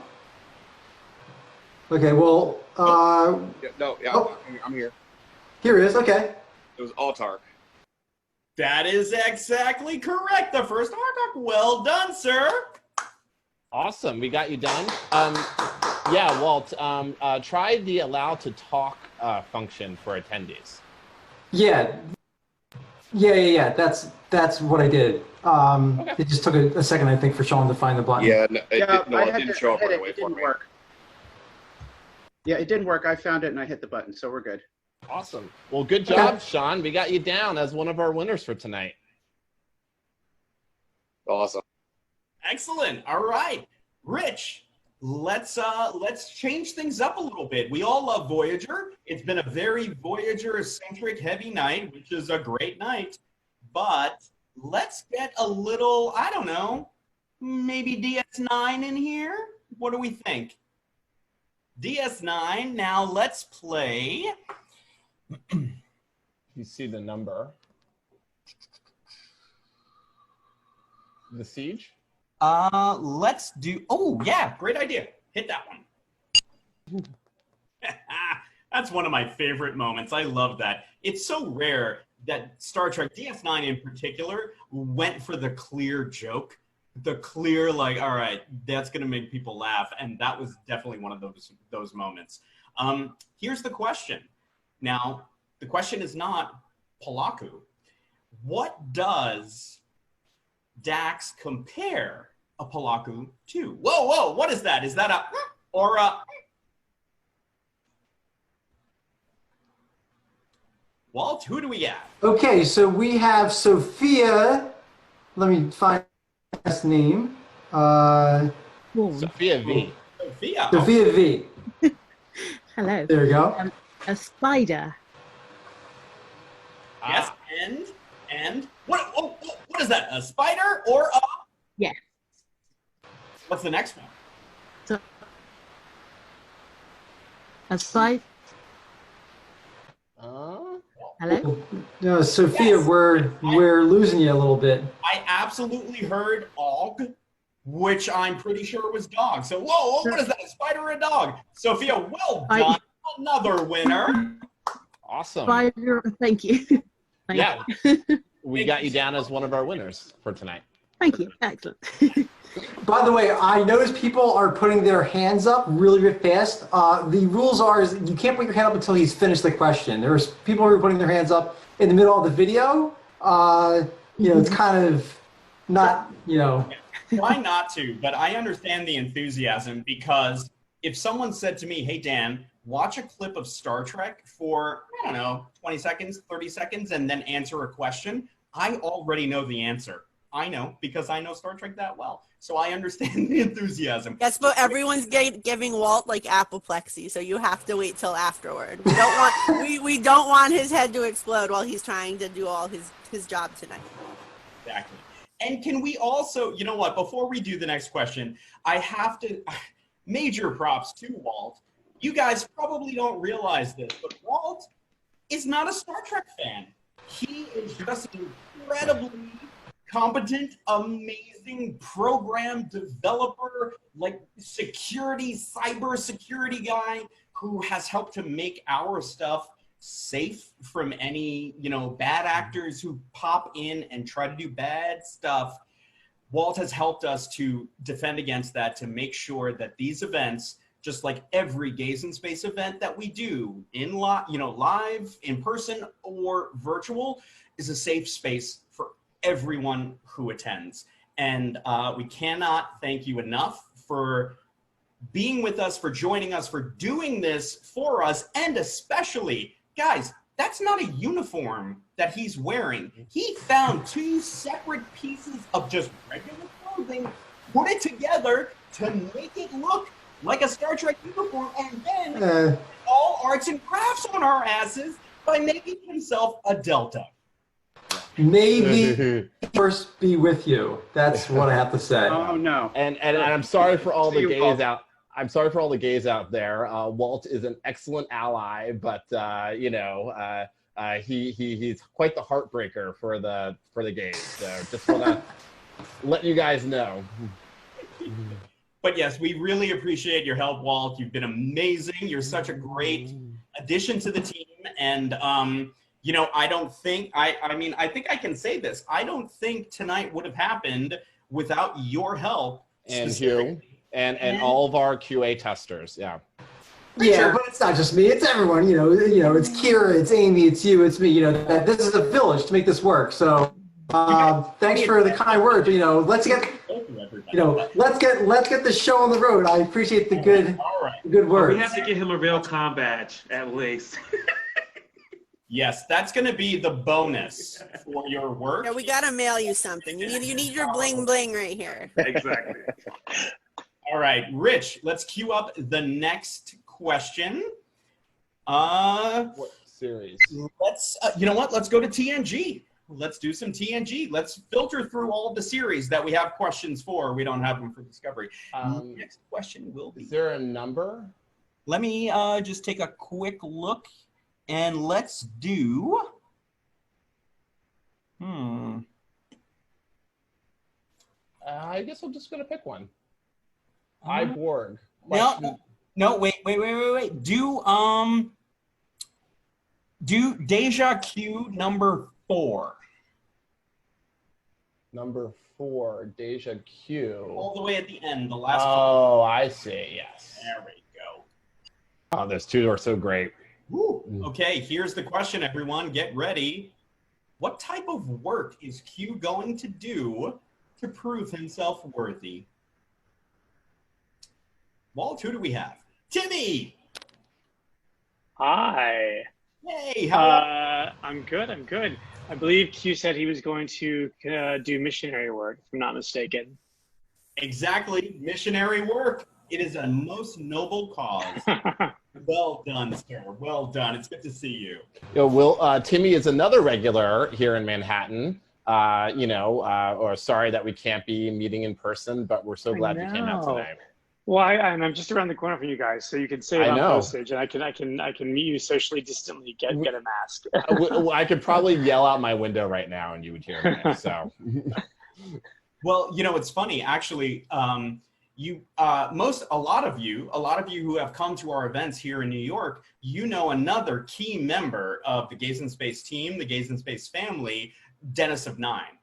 Okay, well, I'm here. Here it is, okay. It was Altark. That is exactly correct. The first Altark. Well done, sir. Awesome, we got you done. Yeah, Walt, try the allow to talk function for attendees. Yeah. That's what I did. It just took a second, I think, for Sean to find the button. Yeah, no, it didn't show up right away for me. Yeah, it didn't work. I found it and I hit the button, so we're good. Awesome. Well, good job, Sean. We got you down as one of our winners for tonight. Awesome. Excellent. All right, Rich. Let's change things up a little bit. We all love Voyager. It's been a very Voyager-centric heavy night, which is a great night. But let's get a little, I don't know, maybe DS9 in here? What do we think? DS9, now let's play. You see the number. The Siege? Let's do, oh yeah, great idea. Hit that one. That's one of my favorite moments. I love that. It's so rare that Star Trek DS9 in particular went for the clear joke, the clear like, all right, that's gonna make people laugh, and that was definitely one of those moments. Here's the question. Now, the question is not Polaku. What does Dax compare a Polaku to? Whoa, what is that? Is that a or a? Walt, who do we have? Okay, so we have Sophia. Let me find last name. Sophia V. Sophia V. Hello. There we go. A spider. Yes, and what is that? A spider or a? Yes. What's the next one? So, a spider. Hello? No, Sophia, Yes. we're losing you a little bit. I absolutely heard og, which I'm pretty sure was dog. So, whoa, what is that? A spider or a dog? Sophia, well done. Another winner. Awesome. Spider. Thank you. Yeah. We got you down as one of our winners for tonight. Thank you. Excellent. By the way, I noticed people are putting their hands up really fast. The rules are is you can't put your hand up until he's finished the question. There's people who are putting their hands up in the middle of the video. It's kind of not, Try not to, but I understand the enthusiasm because if someone said to me, hey, Dan, watch a clip of Star Trek for, I don't know, 20 seconds, 30 seconds, and then answer a question, I already know the answer. I know because I know Star Trek that well. So I understand the enthusiasm. Yes, but everyone's giving Walt like apoplexy, so you have to wait till afterward. We don't want we don't want his head to explode while he's trying to do all his job tonight. Exactly. And can we also, you know what, before we do the next question, I have to, major props to Walt. You guys probably don't realize this, but Walt is not a Star Trek fan. He is just incredibly competent, amazing program developer, like cyber security guy who has helped to make our stuff safe from any, bad actors who pop in and try to do bad stuff. Walt has helped us to defend against that, to make sure that these events, just like every Gaaays in Space event that we do in live, in person, or virtual, is a safe space for everyone who attends. And we cannot thank you enough for being with us, for joining us, for doing this for us, and especially, guys, that's not a uniform that he's wearing. He found two separate pieces of just regular clothing, put it together to make it look like a Star Trek uniform, and then all arts and crafts on our asses by making himself a Delta. Maybe first be with you. That's what I have to say. Oh no. And I'm sorry for all the gays out. I'm sorry for all the gays out there. Walt is an excellent ally, but he's quite the heartbreaker for the gays. So just want to let you guys know. But yes, we really appreciate your help, Walt. You've been amazing. You're such a great addition to the team. And, I don't think, I think I can say this. I don't think tonight would have happened without your help. And Hugh and all of our QA testers. Yeah. Yeah, but it's not just me. It's everyone. It's Kira, it's Amy, it's you, it's me. This is a village to make this work. So Thanks for the kind words. You know, let's get the show on the road. I appreciate the good words. We have to get him a real com badge at least. Yes, that's going to be the bonus for your work. Yeah, we got to mail you something. You need your bling bling right here. Exactly. All right, Rich, let's queue up the next question. What series? Let's, you know what? Let's go to TNG. Let's do some TNG. Let's filter through all of the series that we have questions for. We don't have them for Discovery. Next question will be. Is there a number? Let me just take a quick look, and let's do. I guess I'm just gonna pick one. Borg. No, wait. Do Deja Q number 4. Number 4, Deja Q. All the way at the end, the last Oh, I see, yes. There we go. Oh, those two are so great. Woo. Okay, here's the question, everyone. Get ready. What type of work is Q going to do to prove himself worthy? Walt, who do we have? Timmy! Hi. Hey, how I'm good. I believe Q said he was going to do missionary work, if I'm not mistaken. Exactly, missionary work. It is a most noble cause. Well done, sir. Well done. It's good to see you. Timmy is another regular here in Manhattan. Or sorry that we can't be meeting in person, but we're so glad you came out today. Well, I'm just around the corner from you guys, so you can say it on postage, and I can meet you socially distantly. Get a mask. I could probably yell out my window right now, and you would hear me. So, well, it's funny actually. A lot of you who have come to our events here in New York, another key member of the GaaaysInSpaaace team, the GaaaysInSpaaace family, Dennis of Nine.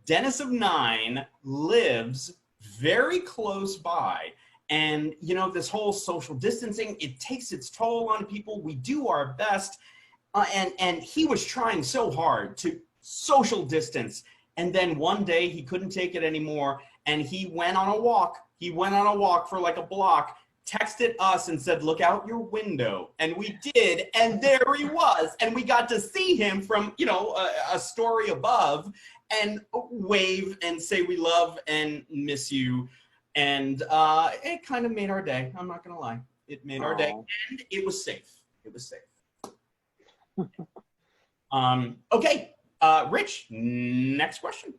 Dennis of Nine lives very close by. And, this whole social distancing, it takes its toll on people. We do our best. And he was trying so hard to social distance. And then one day he couldn't take it anymore. And he went on a walk. He went on a walk for like a block, texted us and said, look out your window. And we did. And there he was. And we got to see him from, a story above and wave and say we love and miss you. And it kind of made our day. I'm not going to lie. It made our day. And it was safe. It was safe. Okay. Rich, next question.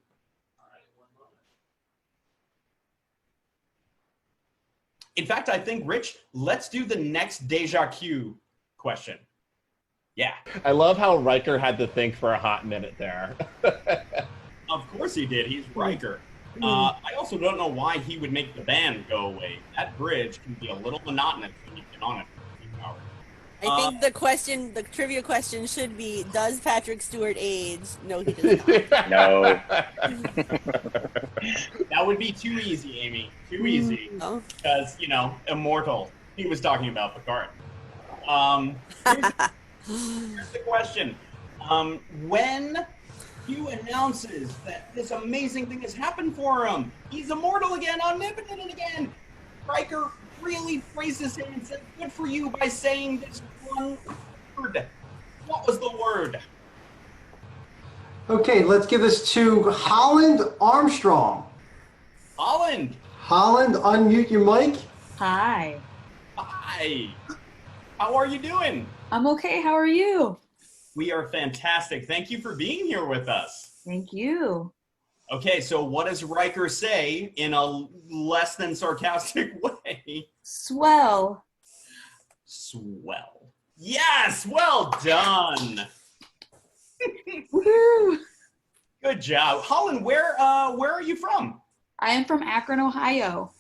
In fact, I think, Rich, let's do the next Deja Q question. Yeah. I love how Riker had to think for a hot minute there. Of course he did. He's Riker. I also don't know why he would make the band go away. That bridge can be a little monotonous when you've been on it for a few hours. I think the trivia question should be, does Patrick Stewart age? No, he does not. No. That would be too easy, Amy. Too easy. Because, immortal. He was talking about Picard. Here's the question. When Q announces that this amazing thing has happened for him, he's immortal again, omnipotent again, Riker really praises him and says, good for you, by saying this one word. What was the word? Okay, let's give this to Holland Armstrong. Holland, unmute your mic. Hi. Hi. How are you doing? I'm okay. How are you? We are fantastic. Thank you for being here with us. Thank you. Okay, so what does Riker say in a less than sarcastic way? Swell. Swell. Yes, well done. Woohoo! Good job. Holland, where are you from? I am from Akron, Ohio.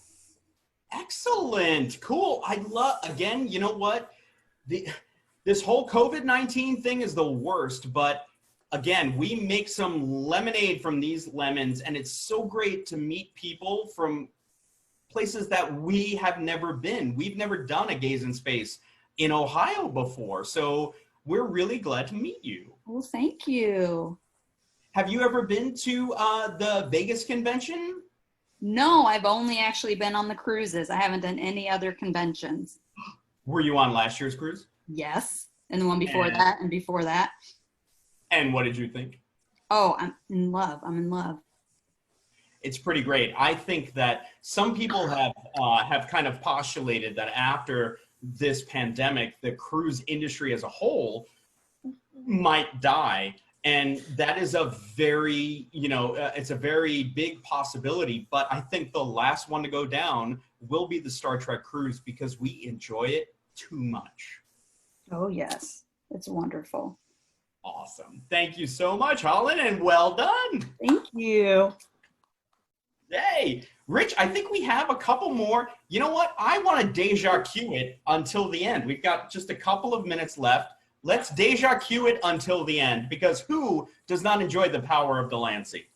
Excellent. Cool. I love, again, you know what? This whole COVID-19 thing is the worst, but again, we make some lemonade from these lemons, and it's so great to meet people from places that we have never been. We've never done a GaaaysInSpaaace in Ohio before, so we're really glad to meet you. Well, thank you. have you ever been to the Vegas convention? No, I've only actually been on the cruises. I haven't done any other conventions. Were you on last year's cruise? Yes, and the one before that, and before that. And what did you think? Oh, I'm in love. I'm in love. It's pretty great. I think that some people have kind of postulated that after this pandemic, the cruise industry as a whole might die. And that is a very, it's a very big possibility. But I think the last one to go down will be the Star Trek cruise because we enjoy it too much. Oh, yes. It's wonderful. Awesome. Thank you so much, Holland, and well done. Thank you. Hey, Rich, I think we have a couple more. You know what? I want to deja cue it until the end. We've got just a couple of minutes left. Let's deja cue it until the end, because who does not enjoy the power of Delancey?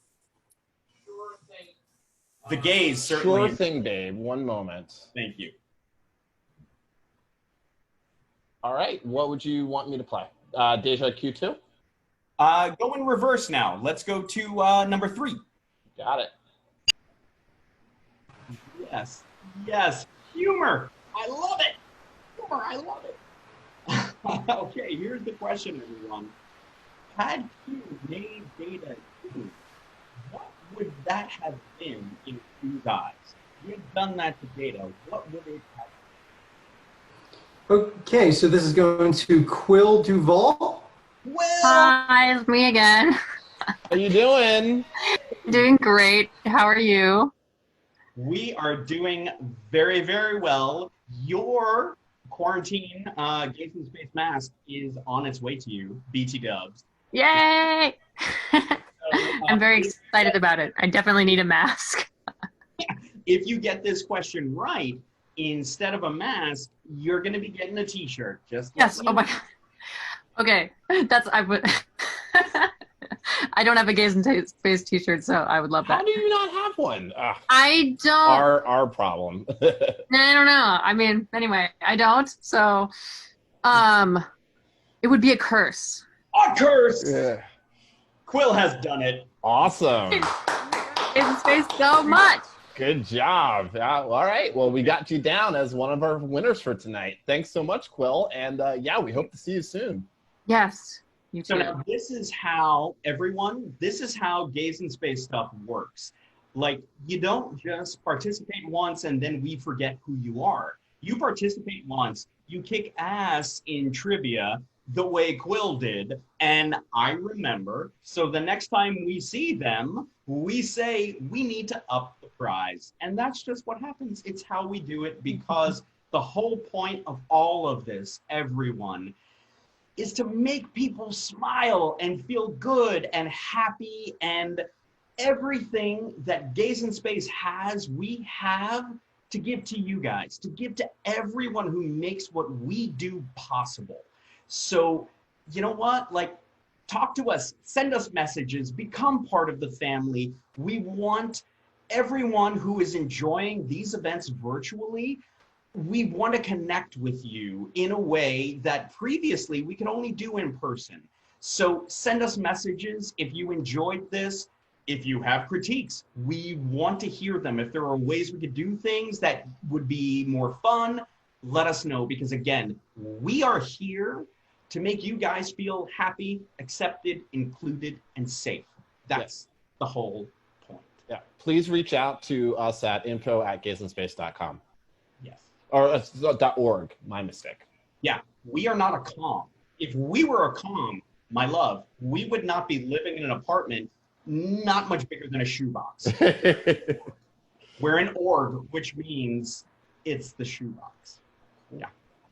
Sure thing. The Gaaays certainly. Sure thing, babe. One moment. Thank you. All right. What would you want me to play? Deja Q2? Go in reverse now. Let's go to number 3. Got it. Yes. Yes. Humor. I love it. Humor. I love it. Okay, here's the question, everyone. Had Q made Data 2, what would that have been in Q Guys? If you had done that to Data, what would it have been? Okay, so this is going to Quill Duvall. Hi, it's me again. How you doing? Doing great. How are you? We are doing very, very well. Your quarantine GaaaysInSpaaace mask is on its way to you, BT dubs. Yay! I'm very excited about it. I definitely need a mask. If you get this question right, instead of a mask, you're going to be getting a t-shirt. Yes. Oh my God. Okay. I would. I don't have a GaaaysInSpaaace t-shirt, so I would love that. How do you not have one? I don't. Our problem. I don't know. I mean, anyway, I don't. So, it would be a curse. A curse. Yeah. Quill has done it. Awesome. GaaaysInSpaaace so much. Good job. All right. Well, we got you down as one of our winners for tonight. Thanks so much, Quill. And yeah, we hope to see you soon. Yes. You So too. now this is how GaaaysInSpaaace stuff works. Like, you don't just participate once and then we forget who you are. You participate once, you kick ass in trivia the way Quill did, and I remember. So the next time we see them, we say we need to up the prize. And that's just what happens. It's how we do it, because the whole point of all of this, everyone, is to make people smile and feel good and happy, and everything that GaaaysInSpaaace has, we have to give to you guys, to give to everyone who makes what we do possible. So, you know what? Like, talk to us, send us messages, become part of the family. We want everyone who is enjoying these events virtually, we want to connect with you in a way that previously we could only do in person. So send us messages if you enjoyed this. If you have critiques, we want to hear them. If there are ways we could do things that would be more fun, let us know, because again, we are here to make you guys feel happy, accepted, included, and safe. That's the whole point. Yeah. Please reach out to us at info@gaaysinspaaace.com. Yes. Or .org, my mistake. Yeah, we are not a comm. If we were a comm, my love, we would not be living in an apartment not much bigger than a shoebox. We're an org, which means it's the shoebox. Yeah.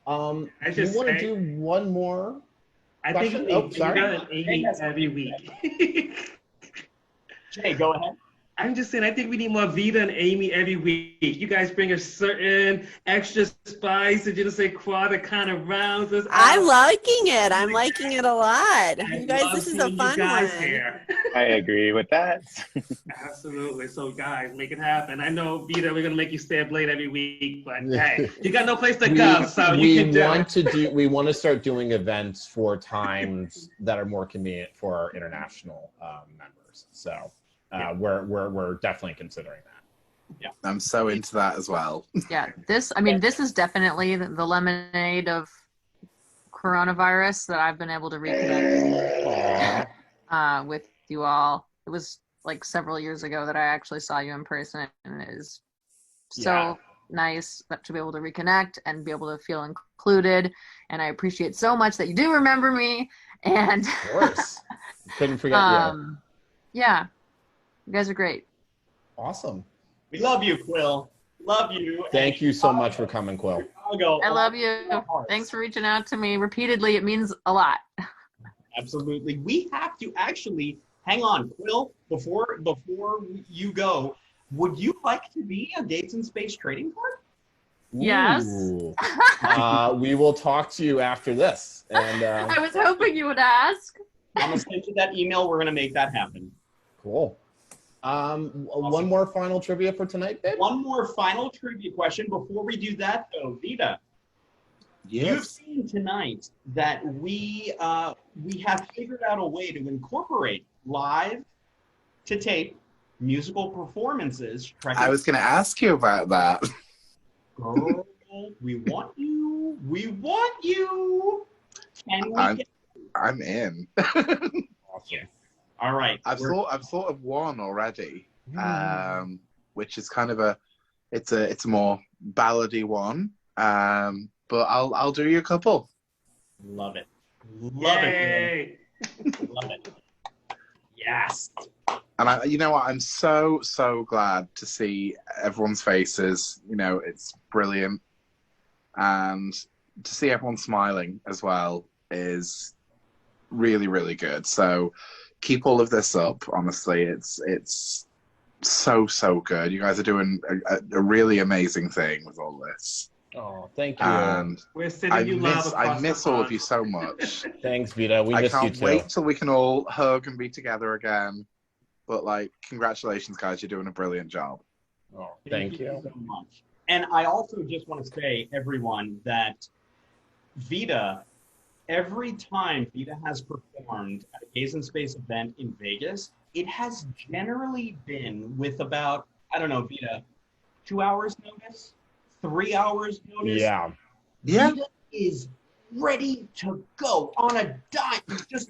Do you want to do one more? I think we got an Amy every week. Jay, go ahead. I'm just saying, I think we need more Vita and Amy every week. You guys bring a certain extra spice and just say that kind of rounds us out. I'm liking it. I'm liking it a lot. You guys, this is a fun one. Here. I agree with that. Absolutely. So, guys, make it happen. I know, Vita, we're going to make you stay up late every week, but hey, you got no place to go, so you can do it. We want to start doing events for times that are more convenient for our international members. hours. So we're definitely considering that. Yeah, I'm so into that as well. Yeah, this is definitely the lemonade of coronavirus that I've been able to reconnect with you all. It was like several years ago that I actually saw you in person, and it is so nice to be able to reconnect and be able to feel included. And I appreciate so much that you do remember me. And of course, couldn't forget you. Yeah, you guys are great. Awesome. We love you, Quill. Love you. Thank you so much for coming, Quill. I love you. Thanks for reaching out to me repeatedly. It means a lot. Absolutely. We have to actually hang on, Quill. Before you go, would you like to be a GaaaysInSpaaace trading card? Yes. We will talk to you after this. And I was hoping you would ask. I'm gonna send you that email. We're gonna make that happen. Cool. One more final trivia for tonight, babe? One more final trivia question. Before we do that, though, Vita, you've seen tonight that we have figured out a way to incorporate live to tape musical performances. I was going to ask you about that. Girl, we want you. We want you. Can we I'm in. Awesome. All right. I've thought of one already, which is kind of it's a more ballady one. But I'll do you a couple. Love it. Love it. Love it. Yes. And you know what? I'm so glad to see everyone's faces. You know, it's brilliant, and to see everyone smiling as well is really, really good. So keep all of this up. Honestly, it's so good. You guys are doing a really amazing thing with all this. Oh, thank you. And we're sending you love across I miss all of you so much. Thanks, Vita. We miss you too. I can't wait till we can all hug and be together again. But like, congratulations, guys! You're doing a brilliant job. Oh, thank you so much. And I also just want to say, everyone, that Vita, every time Vita has performed at a GaaaysInSpaaace event in Vegas, it has generally been with about, I don't know, Vita, 2 hours notice, 3 hours notice. Yeah. Vita is ready to go on a dime. It's just,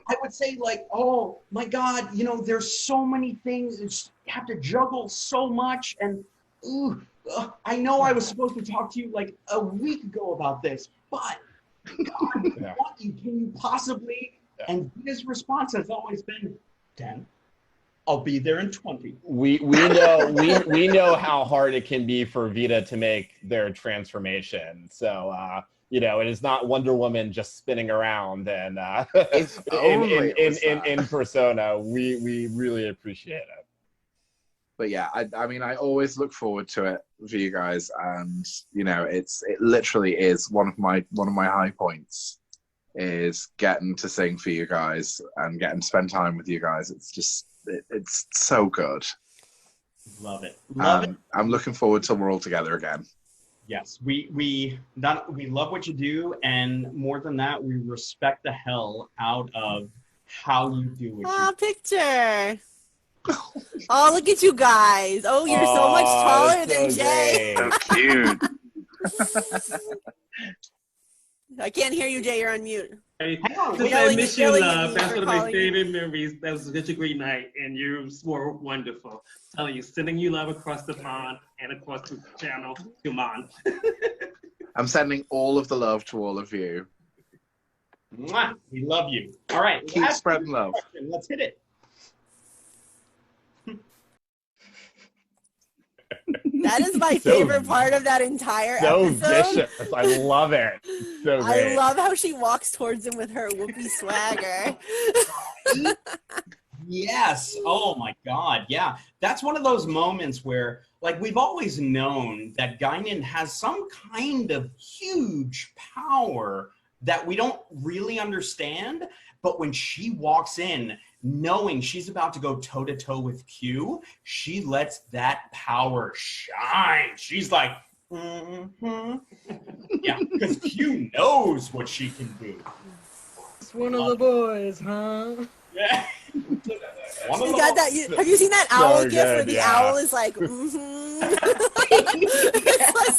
I would say, like, oh my God, you know, there's so many things. You have to juggle so much. And I know I was supposed to talk to you like a week ago about this, but God, what can you possibly? And his response has always been, 10. I'll be there in 20. We know how hard it can be for Vita to make their transformation. So you know, it is not Wonder Woman just spinning around and in persona. We really appreciate it. But yeah, I mean, I always look forward to it for you guys, and you know, it literally is one of my high points is getting to sing for you guys and getting to spend time with you guys. It's just it's so good. Love it. Love it. I'm looking forward till we're all together again. Yes, we love what you do, and more than that, we respect the hell out of how you do it. Oh, picture. Oh, look at you guys. Oh, you're so much taller than Jay. So cute. I can't hear you, Jay. You're on mute. I miss you, love. That's one of my favorite memories. That was such a great night, and you were wonderful. I'm telling you, sending you love across the pond and across the channel to Mon. I'm sending all of the love to all of you. Mwah! We love you. All right, keep spreading love. Question. Let's hit it. That is my favorite part of that entire episode. Vicious. I love it. So great. I love how she walks towards him with her whoopee swagger. Yes. Oh my God. Yeah. That's one of those moments where, like, we've always known that Guinan has some kind of huge power that we don't really understand. But when she walks in, knowing she's about to go toe-to-toe with Q, she lets that power shine. She's like, yeah, because Q knows what she can do. It's one of the boys, huh? Yeah. She's got that. Have you seen that owl gif where the owl is like, it's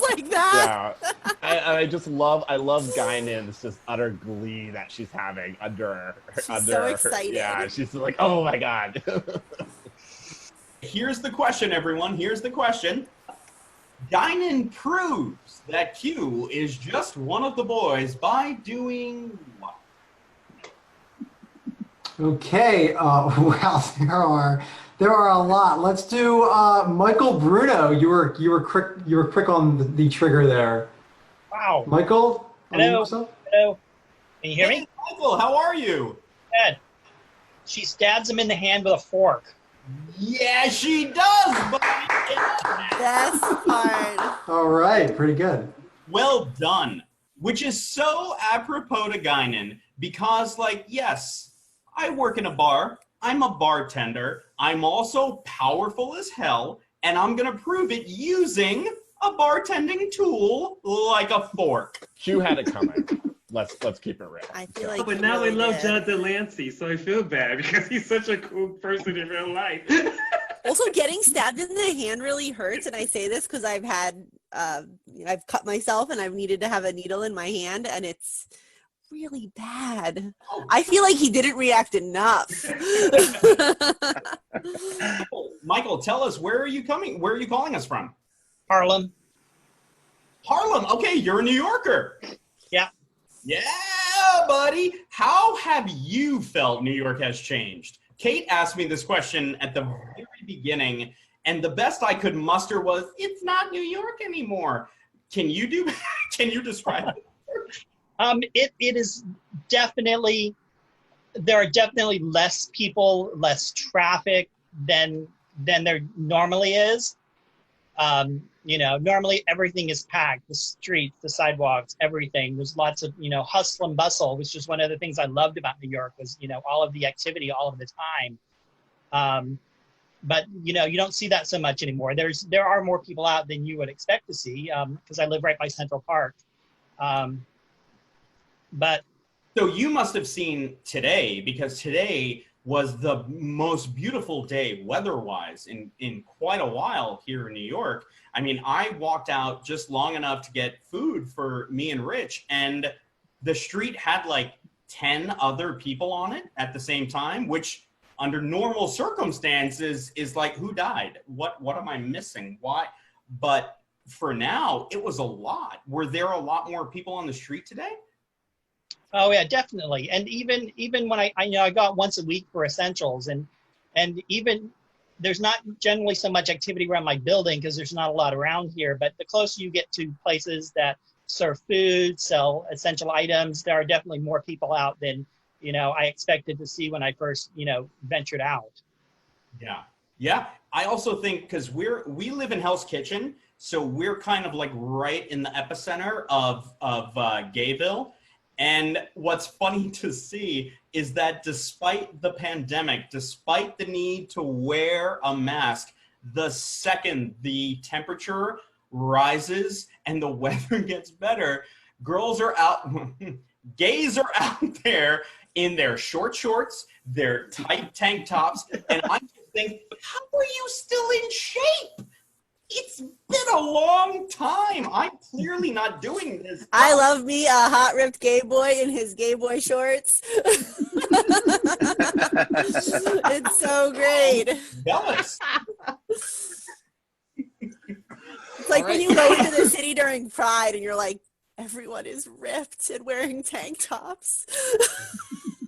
like that. Yeah, I just love Guinan's just utter glee that she's having under so excited. Yeah, she's like, oh my god. Here's the question, everyone. Here's the question. Guinan proves that Q is just one of the boys by doing what? Okay, wow, there are a lot. Let's do Michael Bruno. You were quick on the trigger there. Wow. Michael? Hello. Hello. Can you hear me? Michael, how are you? Good. She stabs him in the hand with a fork. Yeah, she does, buddy. That's hard. All right, pretty good. Well done. Which is so apropos to Guinan because, like, yes, I work in a bar. I'm a bartender. I'm also powerful as hell, and I'm gonna prove it using a bartending tool like a fork. Q had it coming. Let's keep it real. I feel like. But now we love Jonathan Lancey, so I feel bad because he's such a cool person in real life. Also, getting stabbed in the hand really hurts, and I say this because I've had, I've cut myself and I've needed to have a needle in my hand, and it's really bad. I feel like he didn't react enough. Michael, tell us, where are you calling us from? Harlem. Harlem. Okay, you're a New Yorker. Yeah. Yeah, buddy. How have you felt New York has changed? Kate asked me this question at the very beginning, and the best I could muster was, it's not New York anymore. Can you describe it? It is definitely, there are definitely less people, less traffic than there normally is. You know, normally everything is packed, the streets, the sidewalks, everything. There's lots of, you know, hustle and bustle, which is one of the things I loved about New York was, you know, all of the activity all of the time. But, you know, you don't see that so much anymore. There are more people out than you would expect to see because I live right by Central Park. But so you must have seen today, because today was the most beautiful day weather-wise in quite a while here in New York. I mean, I walked out just long enough to get food for me and Rich, and the street had like 10 other people on it at the same time, which under normal circumstances is like, who died? What am I missing? Why? But for now, it was a lot. Were there a lot more people on the street today? Oh yeah, definitely. And even when I you know, I go out once a week for essentials, and even there's not generally so much activity around my building because there's not a lot around here. But the closer you get to places that serve food, sell essential items, there are definitely more people out than, you know, I expected to see when I first, you know, ventured out. Yeah. I also think because we live in Hell's Kitchen, so we're kind of like right in the epicenter of Gayville. And what's funny to see is that despite the pandemic, despite the need to wear a mask, the second the temperature rises and the weather gets better, girls are out, gays are out there in their short shorts, their tight tank tops, and I just think, how are you still in shape? It's been a long time. I'm clearly not doing this. I love me a hot ripped gay boy in his gay boy shorts. It's so great. Jealous. It's like when you go into the city during Pride and you're like, everyone is ripped and wearing tank tops.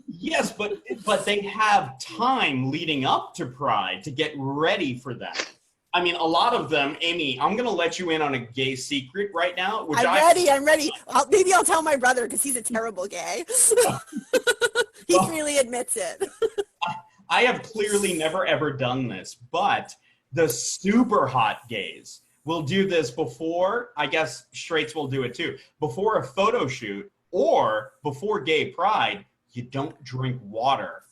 Yes, but they have time leading up to Pride to get ready for that. I mean, a lot of them, Amy, I'm going to let you in on a gay secret right now. I'm ready. Maybe I'll tell my brother because he's a terrible gay. He freely admits it. I have clearly never ever done this, but the super hot gays will do this before, I guess straights will do it too, before a photo shoot or before gay pride, you don't drink water.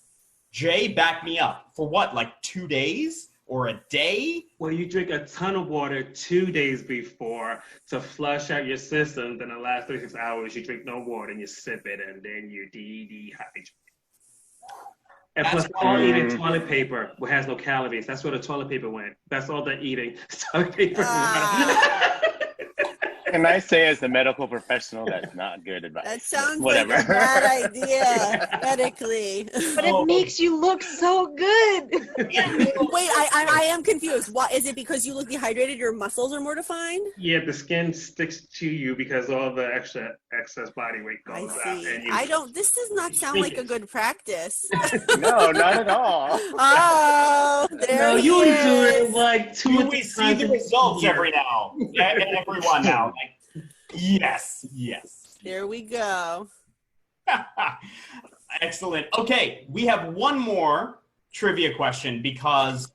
Jay, back me up. For what, like 2 days? Or a day? Well, you drink a ton of water 2 days before to flush out your system. Then the last 36 hours, you drink no water and you sip it, and then you dehydrate. And plus, they're all eating toilet paper, which has no calories. That's where the toilet paper went. That's all they're eating. Toilet paper. Can I say, as a medical professional, that's not good advice? That sounds Whatever. like a bad idea, medically. But it makes you look so good. Wait, I am confused. What is it? Because you look dehydrated, your muscles are more defined? Yeah, the skin sticks to you because all the excess body weight goes out. And I don't. This does not sound like a good practice. No, not at all. Oh, there he you is. do it like two. Do we see the results every everyone now? Like, yes. There we go. Excellent. Okay, we have one more trivia question because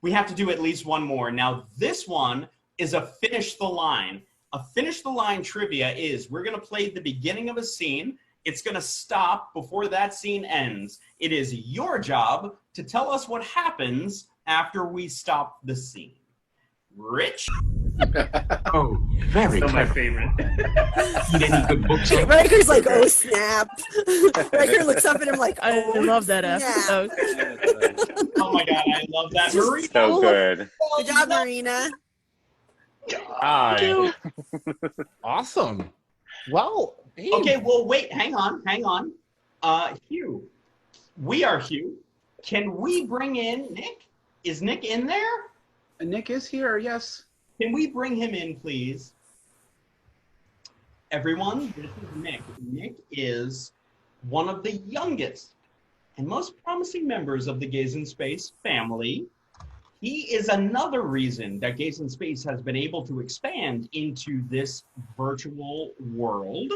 we have to do at least one more. Now, this one is a finish the line. A finish the line trivia is we're going to play the beginning of a scene. It's going to stop before that scene ends. It is your job to tell us what happens after we stop the scene. Rich? Oh, very Still my clever. favorite. Need any good books? Riker's like, oh snap. Riker looks up at him like, I oh, love that snap. episode. Oh my God, I love that. Marina. So good. Good job, Marina. Hi. Awesome. Well, Okay, well, wait, hang on. Hugh. We are Hugh. Can we bring in Nick? Is Nick in there? Nick is here, yes. Can we bring him in, please? Everyone, this is Nick. Nick is one of the youngest and most promising members of the GaaaysInSpaaace family. He is another reason that GaaaysInSpaaace has been able to expand into this virtual world.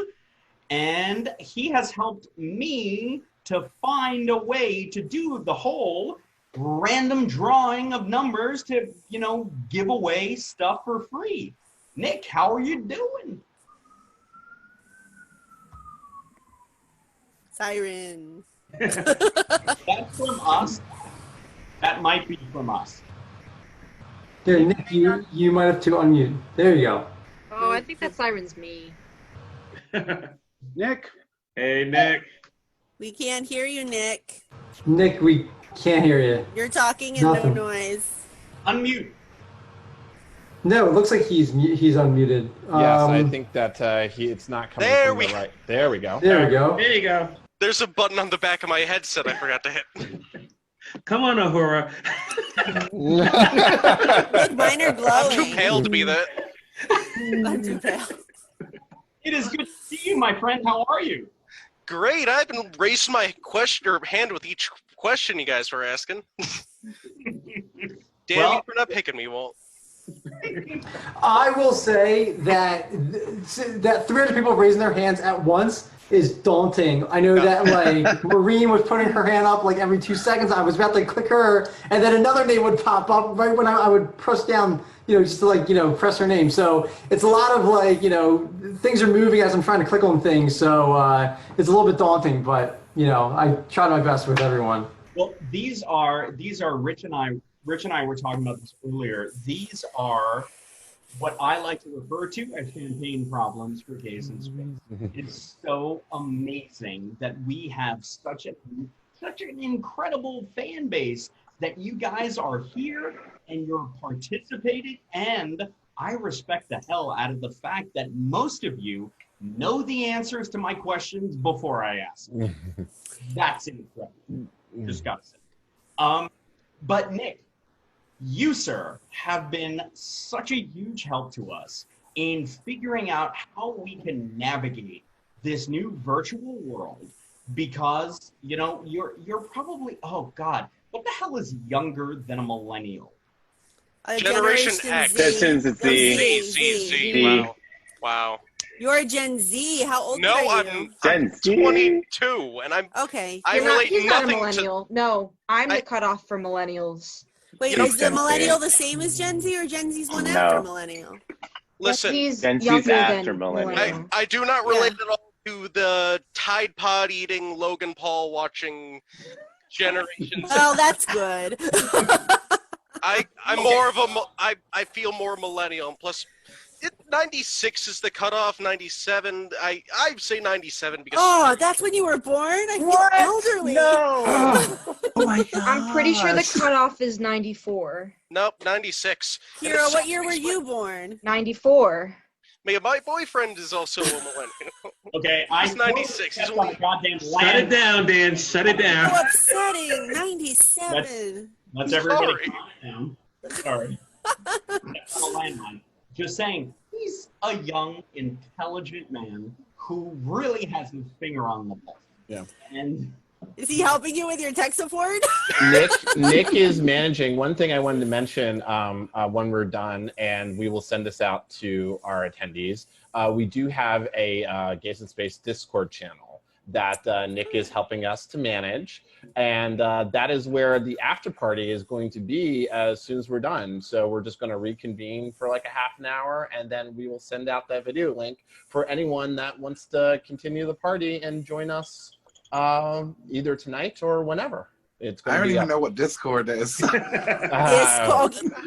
And he has helped me to find a way to do the whole random drawing of numbers to, give away stuff for free. Nick, how are you doing? Siren. That's from us. That might be from us. There, Nick, you might have to unmute. There you go. Oh, I think that siren's me. Nick. Hey, Nick. We can't hear you, Nick. Nick, we can't hear you. You're talking and Nothing. no noise. Unmute. No, it looks like he's unmuted. Yes, I think that it's not coming from the right. There we go. There we go. There you go. There's a button on the back of my headset I forgot to hit. Come on, Ahura. Look, mine are glowing. I'm too pale to be that. I'm too pale. It is good to see you, my friend. How are you? Great. I've been raising my hand with each question you guys were asking. Damn you for not picking me, Walt. I will say that 300 people raising their hands at once is daunting. I know that like Maureen was putting her hand up like every 2 seconds. I was about to click her, and then another name would pop up right when I would press down, just to press her name. So it's a lot of like, things are moving as I'm trying to click on things. So it's a little bit daunting, but I try my best with everyone. Well, these are Rich and I were talking about this earlier. These are what I like to refer to as champagne problems for GaaaysInSpaaace. It's so amazing that we have such an incredible fan base that you guys are here and you're participating, and I respect the hell out of the fact that most of you know the answers to my questions before I ask them. That's incredible. Just gotta say. But Nick, you, sir, have been such a huge help to us in figuring out how we can navigate this new virtual world because, you're probably, oh God, what the hell is younger than a millennial? Generation X. Generation Z. Wow. You're Gen Z. How old No, are you? I'm Gen Z. 22, and I'm okay. I relate He's not a nothing millennial. No, I'm the cutoff for millennials. Wait, is the millennial the same as Gen Z, or Gen Z's one after millennial? Listen, Gen Z's after millennial. I do not relate at all to the Tide Pod eating, Logan Paul watching generations. Oh, that's good. I'm more of I feel more millennial. And plus, 96 is the cutoff. 97. I say 97 because. Oh, that's when you were born. I feel elderly. No. Oh my god. I'm pretty sure the cutoff is 94. Nope, 96. Hero, what year were you born? 94. My boyfriend is also a millennial. Okay, he's 96. He's only goddamn Shut it down, Dan. Shut it down. So upsetting. 97. Let's everybody calm down. Sorry. That's a landmine. Just saying, he's a young, intelligent man who really has his finger on the pulse. Yeah. And is he helping you with your tech support? Nick is managing. One thing I wanted to mention when we're done, and we will send this out to our attendees, we do have a GaaaysInSpaaace Discord channel that Nick is helping us to manage. And that is where the after party is going to be as soon as we're done. So we're just going to reconvene for like a half an hour, and then we will send out that video link for anyone that wants to continue the party and join us either tonight or whenever. It's going I to don't be even up. know what Discord is.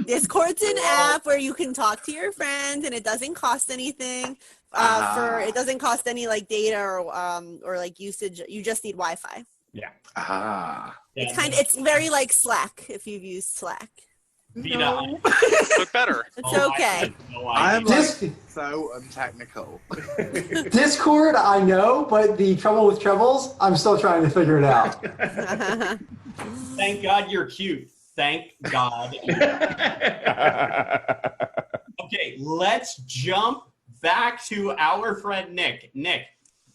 Discord's an app where you can talk to your friends, and it doesn't cost anything. It doesn't cost any like data or like usage. You just need Wi-Fi. Yeah. It's very like Slack if you've used Slack. No. But better. It's okay. I'm like so untechnical. Discord, I know, but the trouble with trebles, I'm still trying to figure it out. thank God you're cute. Thank God. Okay, let's jump back to our friend Nick. Nick,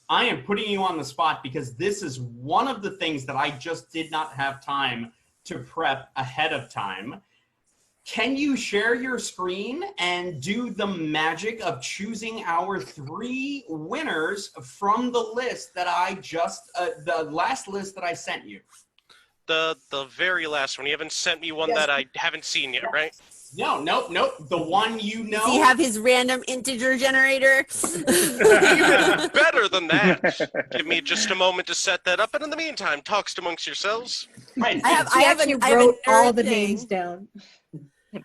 I am putting you on the spot because this is one of the things that I just did not have time to prep ahead of time. Can you share your screen and do the magic of choosing our 3 winners from the list that I just, the last list that I sent you? The very last one. You haven't sent me one that I haven't seen yet, right? No, nope. The one you know. Does he have his random integer generator? Even better than that. Give me just a moment to set that up, and in the meantime, talks amongst yourselves. Right. I wrote all the thing. names down.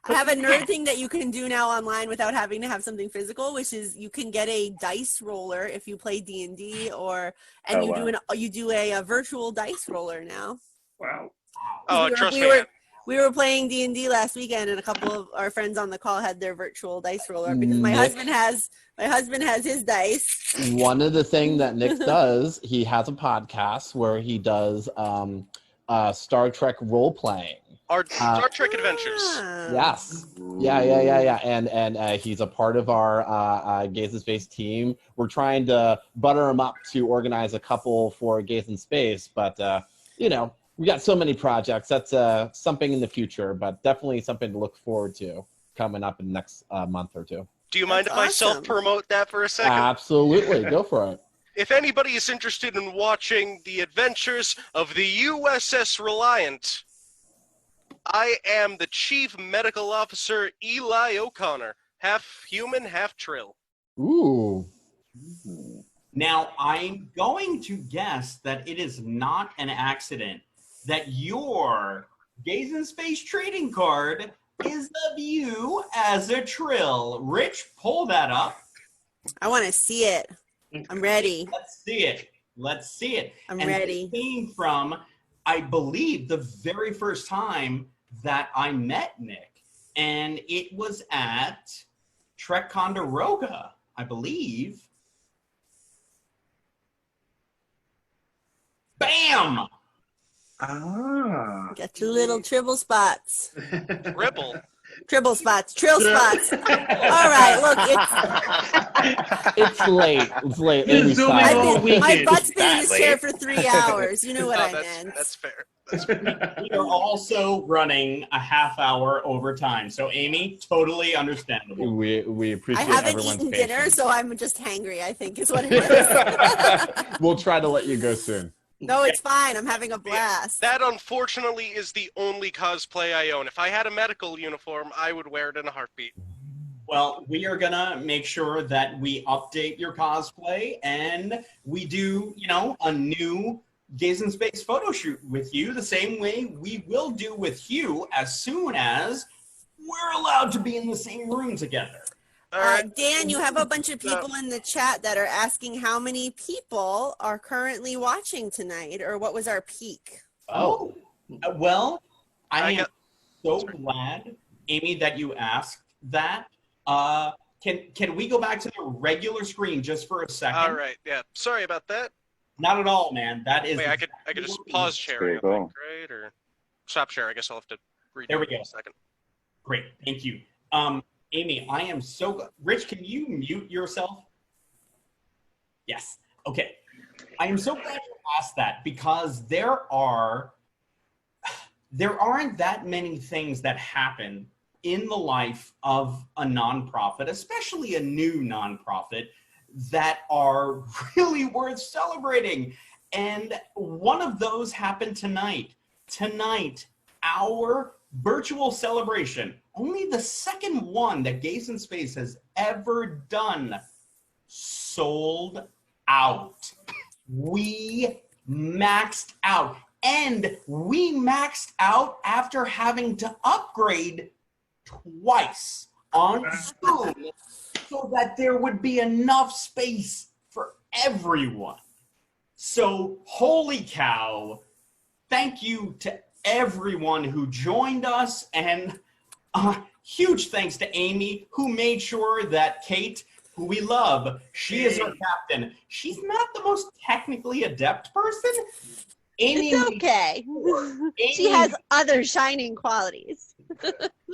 I have a nerd thing that you can do now online without having to have something physical, which is you can get a dice roller if you play D&D, you do a virtual dice roller now. Wow. Oh, trust me. We were playing D&D last weekend, and a couple of our friends on the call had their virtual dice roller because my husband has his dice. One of the things that Nick does, he has a podcast where he does Star Trek role playing. Our Star Trek Adventures. Yes. Yeah. And he's a part of our GaaaysInSpaaace team. We're trying to butter him up to organize a couple for GaaaysInSpaaace, but we got so many projects. That's something in the future, but definitely something to look forward to coming up in the next month or two. Do you mind if I self-promote that for a second? Absolutely. Go for it. If anybody is interested in watching the adventures of the USS Reliant, I am the Chief Medical Officer, Eli O'Connor. Half human, half Trill. Ooh. Now, I'm going to guess that it is not an accident that your GaaaysInSpaaace trading card is of you as a Trill. Rich, pull that up. I want to see it. I'm ready. Let's see it. I'm ready. It came from, I believe, the very first time that I met Nick, and it was at Trek Condoroga, I believe. Bam! Got your little tribble spots. Tribble spots. Trill spots. All right, look, it's late. It's late. My butt's been in this chair for 3 hours. You know what I meant. That's fair. We are also running a half hour overtime. So, Amy, totally understandable. We appreciate I haven't everyone's eaten patience. dinner, so I'm just hangry, I think is what it is. We'll try to let you go soon. No, it's fine. I'm having a blast. That, unfortunately, is the only cosplay I own. If I had a medical uniform, I would wear it in a heartbeat. Well, we are going to make sure that we update your cosplay, and we do, a new GaaaysInSpaaace photo shoot with you the same way we will do with you as soon as we're allowed to be in the same room together. Dan, you have a bunch of people in the chat that are asking how many people are currently watching tonight, or what was our peak? Oh, well, I am so glad, Amy, that you asked that. Can we go back to the regular screen just for a second? All right, yeah. Sorry about that. Not at all, man. That is. Wait, I could just pause sharing, I think, right? Or stop share. I guess I'll have to redo There we it go. in a second. Great, thank you. Amy, I am so Rich, can you mute yourself? Yes. Okay. I am so glad you asked that, because there aren't that many things that happen in the life of a nonprofit, especially a new nonprofit, that are really worth celebrating. And one of those happened tonight. Tonight, our virtual celebration, only the second one that GaaaysInSpaaace has ever done, sold out. We maxed out, and we maxed out after having to upgrade twice on Zoom so that there would be enough space for everyone. So, holy cow, thank you to everyone who joined us, and huge thanks to Amy, who made sure that Kate, who we love, she is our captain. She's not the most technically adept person. Amy, it's okay. She has other shining qualities.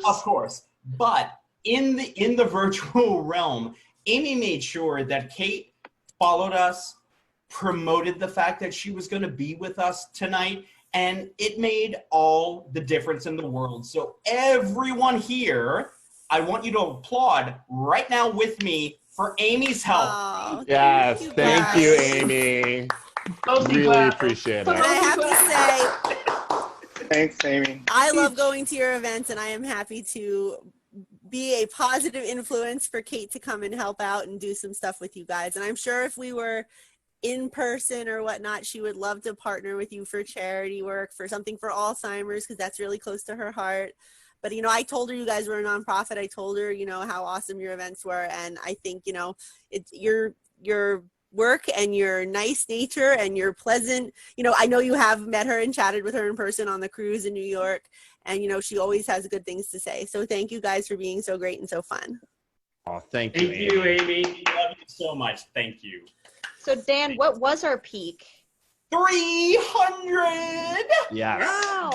Of course, but in the virtual realm, Amy made sure that Kate followed us, promoted the fact that she was going to be with us tonight, and it made all the difference in the world. So everyone here, I want you to applaud right now with me for Amy's help. Oh, yes, thank you, Amy. Really appreciate it. And I have to say, thanks, Amy. I love going to your events, and I am happy to be a positive influence for Kate to come and help out and do some stuff with you guys. And I'm sure if we were in person or whatnot, she would love to partner with you for charity work, for something for Alzheimer's, because that's really close to her heart. But, you know, I told her you guys were a nonprofit. I told her, you know, how awesome your events were. And I think, you know, it's your work and your nice nature and your pleasant, you know, I know you have met her and chatted with her in person on the cruise in New York. And, you know, she always has good things to say. So thank you guys for being so great and so fun. Oh, thank you, Amy. Love you so much. Thank you. So Dan, what was our peak? 300. Yes. Wow.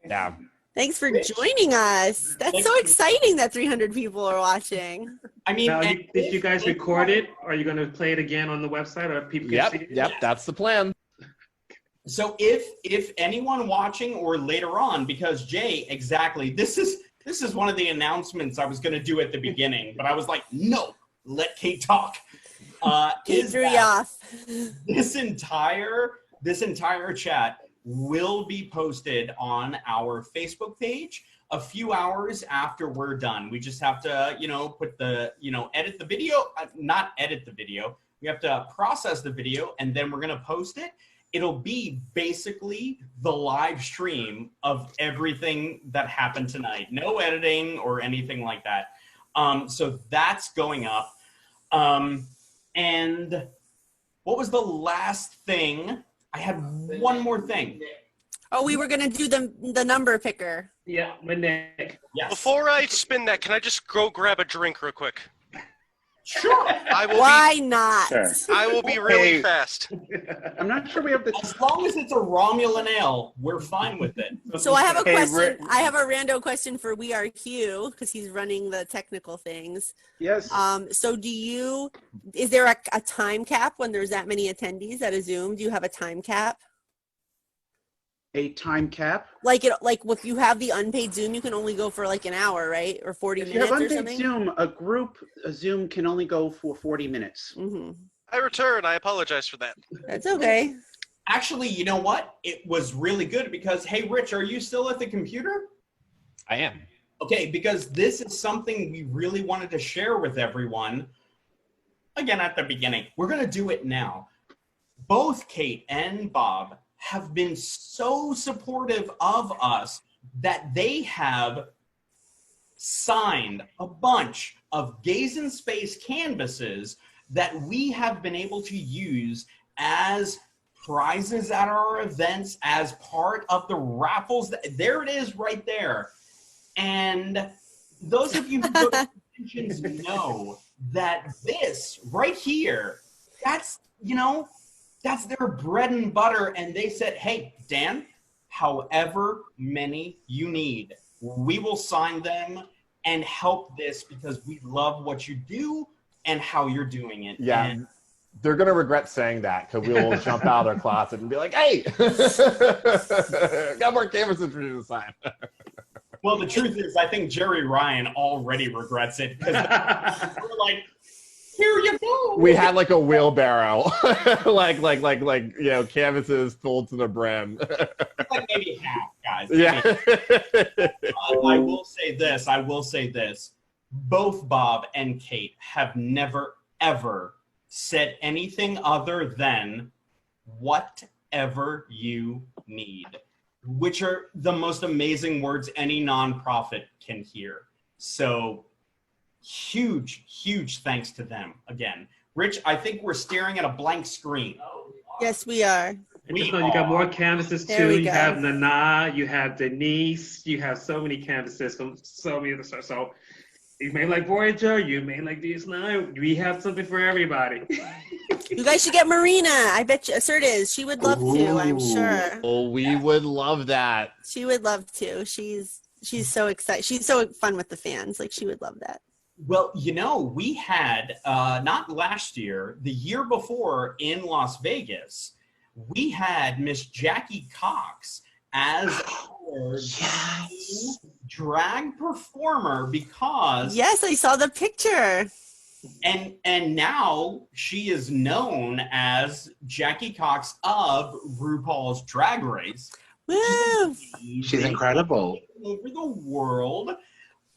Yeah. Thanks for joining us. That's so exciting that 300 people are watching. I mean, now, did you guys record it? Are you going to play it again on the website, or people can see it? Yep, that's the plan. So if anyone watching or later on, because Jay, exactly, this is one of the announcements I was going to do at the beginning, but I was like, no, let Kate talk. Kate threw you off. This entire chat will be posted on our Facebook page a few hours after we're done. We just have to, you know, put the, you know, edit the video, not edit the video. We have to process the video, and then we're going to post it. It'll be basically the live stream of everything that happened tonight. No editing or anything like that. So that's going up. And what was the last thing? I had one more thing. Oh, we were going to do the number picker. Yeah, Nick. Yes. Before I spin that, can I just go grab a drink real quick? Sure. Why not? Sure. I will be really fast. I'm not sure we have the. As long as it's a Romulan ale, we're fine with it. So I have a question. I have a rando question for We Are Hugh, because he's running the technical things. Yes. So is there a time cap when there's that many attendees at a Zoom? Do you have a time cap? A time cap? Like if you have the unpaid Zoom, you can only go for like an hour, right? Or 40 minutes or something? If you have unpaid Zoom, a Zoom can only go for 40 minutes. Mm-hmm. I return. I apologize for that. That's okay. Actually, you know what? It was really good because, hey, Rich, are you still at the computer? I am. Okay, because this is something we really wanted to share with everyone. Again, at the beginning. We're going to do it now. Both Kate and Bob have been so supportive of us that they have signed a bunch of GaaaysInSpaaace canvases that we have been able to use as prizes at our events, as part of the raffles. There it is right there. And those of you who go to conventions know that this right here, that's, you know, that's their bread and butter. And they said, hey, Dan, however many you need, we will sign them and help this because we love what you do and how you're doing it. Yeah. And they're going to regret saying that because we will jump out of their closet and be like, hey, got more canvases for you to sign. Well, the truth is, I think Jerry Ryan already regrets it because we're like, here you go. We had like a wheelbarrow, like you know, canvases full to the brim. Like maybe half, guys. Yeah. I will say this. I will say this. Both Bob and Kate have never, ever said anything other than whatever you need, which are the most amazing words any nonprofit can hear. So huge, huge thanks to them again. Rich, I think we're staring at a blank screen. Yes, we are. And just know you got more canvases too. You have Nana, you have Denise, you have so many canvases from so many other stars. So you may like Voyager, you may like DS9. We have something for everybody. You guys should get Marina. I bet you, Certes, she would love to, I'm sure. Oh, we would love that. She would love to. She's so excited. She's so fun with the fans. Like, she would love that. Well, you know, we had, not last year, the year before in Las Vegas, we had Miss Jackie Cox as our drag performer because... Yes, I saw the picture. And now she is known as Jackie Cox of RuPaul's Drag Race. Woo! She's incredible. Over the world.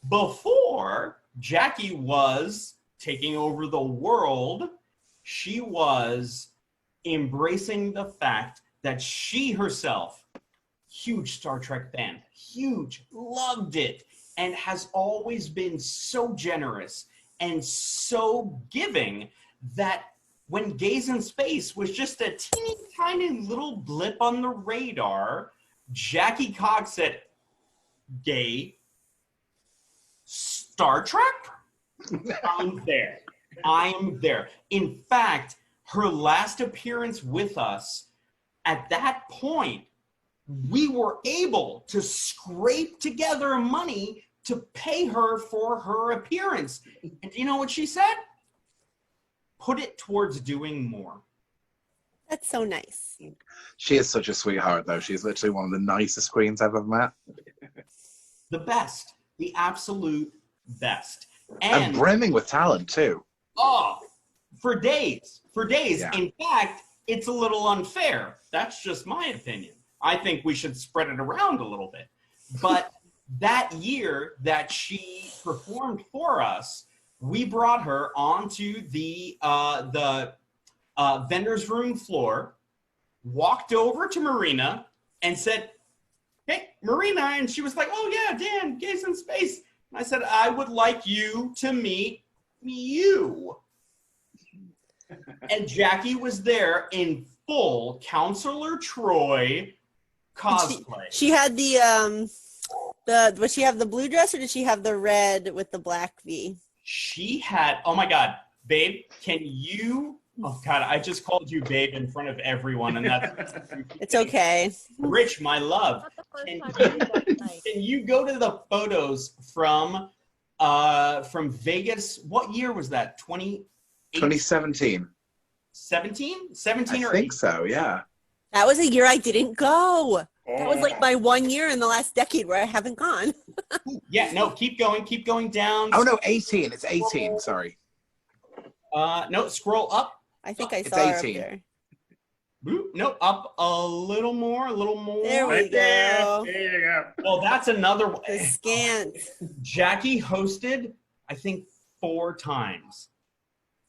Before Jackie was taking over the world, she was embracing the fact that she herself, huge Star Trek fan, huge, loved it, and has always been so generous and so giving that when GaaaysInSpaaace was just a teeny tiny little blip on the radar, Jackie Cox said, gay Star Trek? I'm there. I'm there. In fact, her last appearance with us, at that point, we were able to scrape together money to pay her for her appearance. And do you know what she said? Put it towards doing more. That's so nice. She is such a sweetheart, though. She's literally one of the nicest queens I've ever met. The best. The absolute best. And brimming with talent, too. Oh, for days. For days. Yeah. In fact, it's a little unfair. That's just my opinion. I think we should spread it around a little bit. But that year that she performed for us, we brought her onto the vendor's room floor, walked over to Marina and said, hey, Marina. And she was like, oh, yeah, Dan, GaaaysInSpaaace. And I said, I would like you to meet you. And Jackie was there in full Counselor Troy cosplay. She had did she have the blue dress or did she have the red with the black V? She had, oh my God, babe, can you, oh God, I just called you babe in front of everyone and that's. It's okay. Rich, my love, can you go to the photos from Vegas? What year was that? 2017. 17? 17 or 18? I think so, yeah. That was a year I didn't go. That was like my 1 year in the last decade where I haven't gone. Yeah, no, keep going down. Oh, no, 18. It's 18, sorry. No, scroll up. I think I saw it's her 18. up there. No, up a little more. There we go. There you go. Well, that's another one. The scant. Jackie hosted, I think, 4 times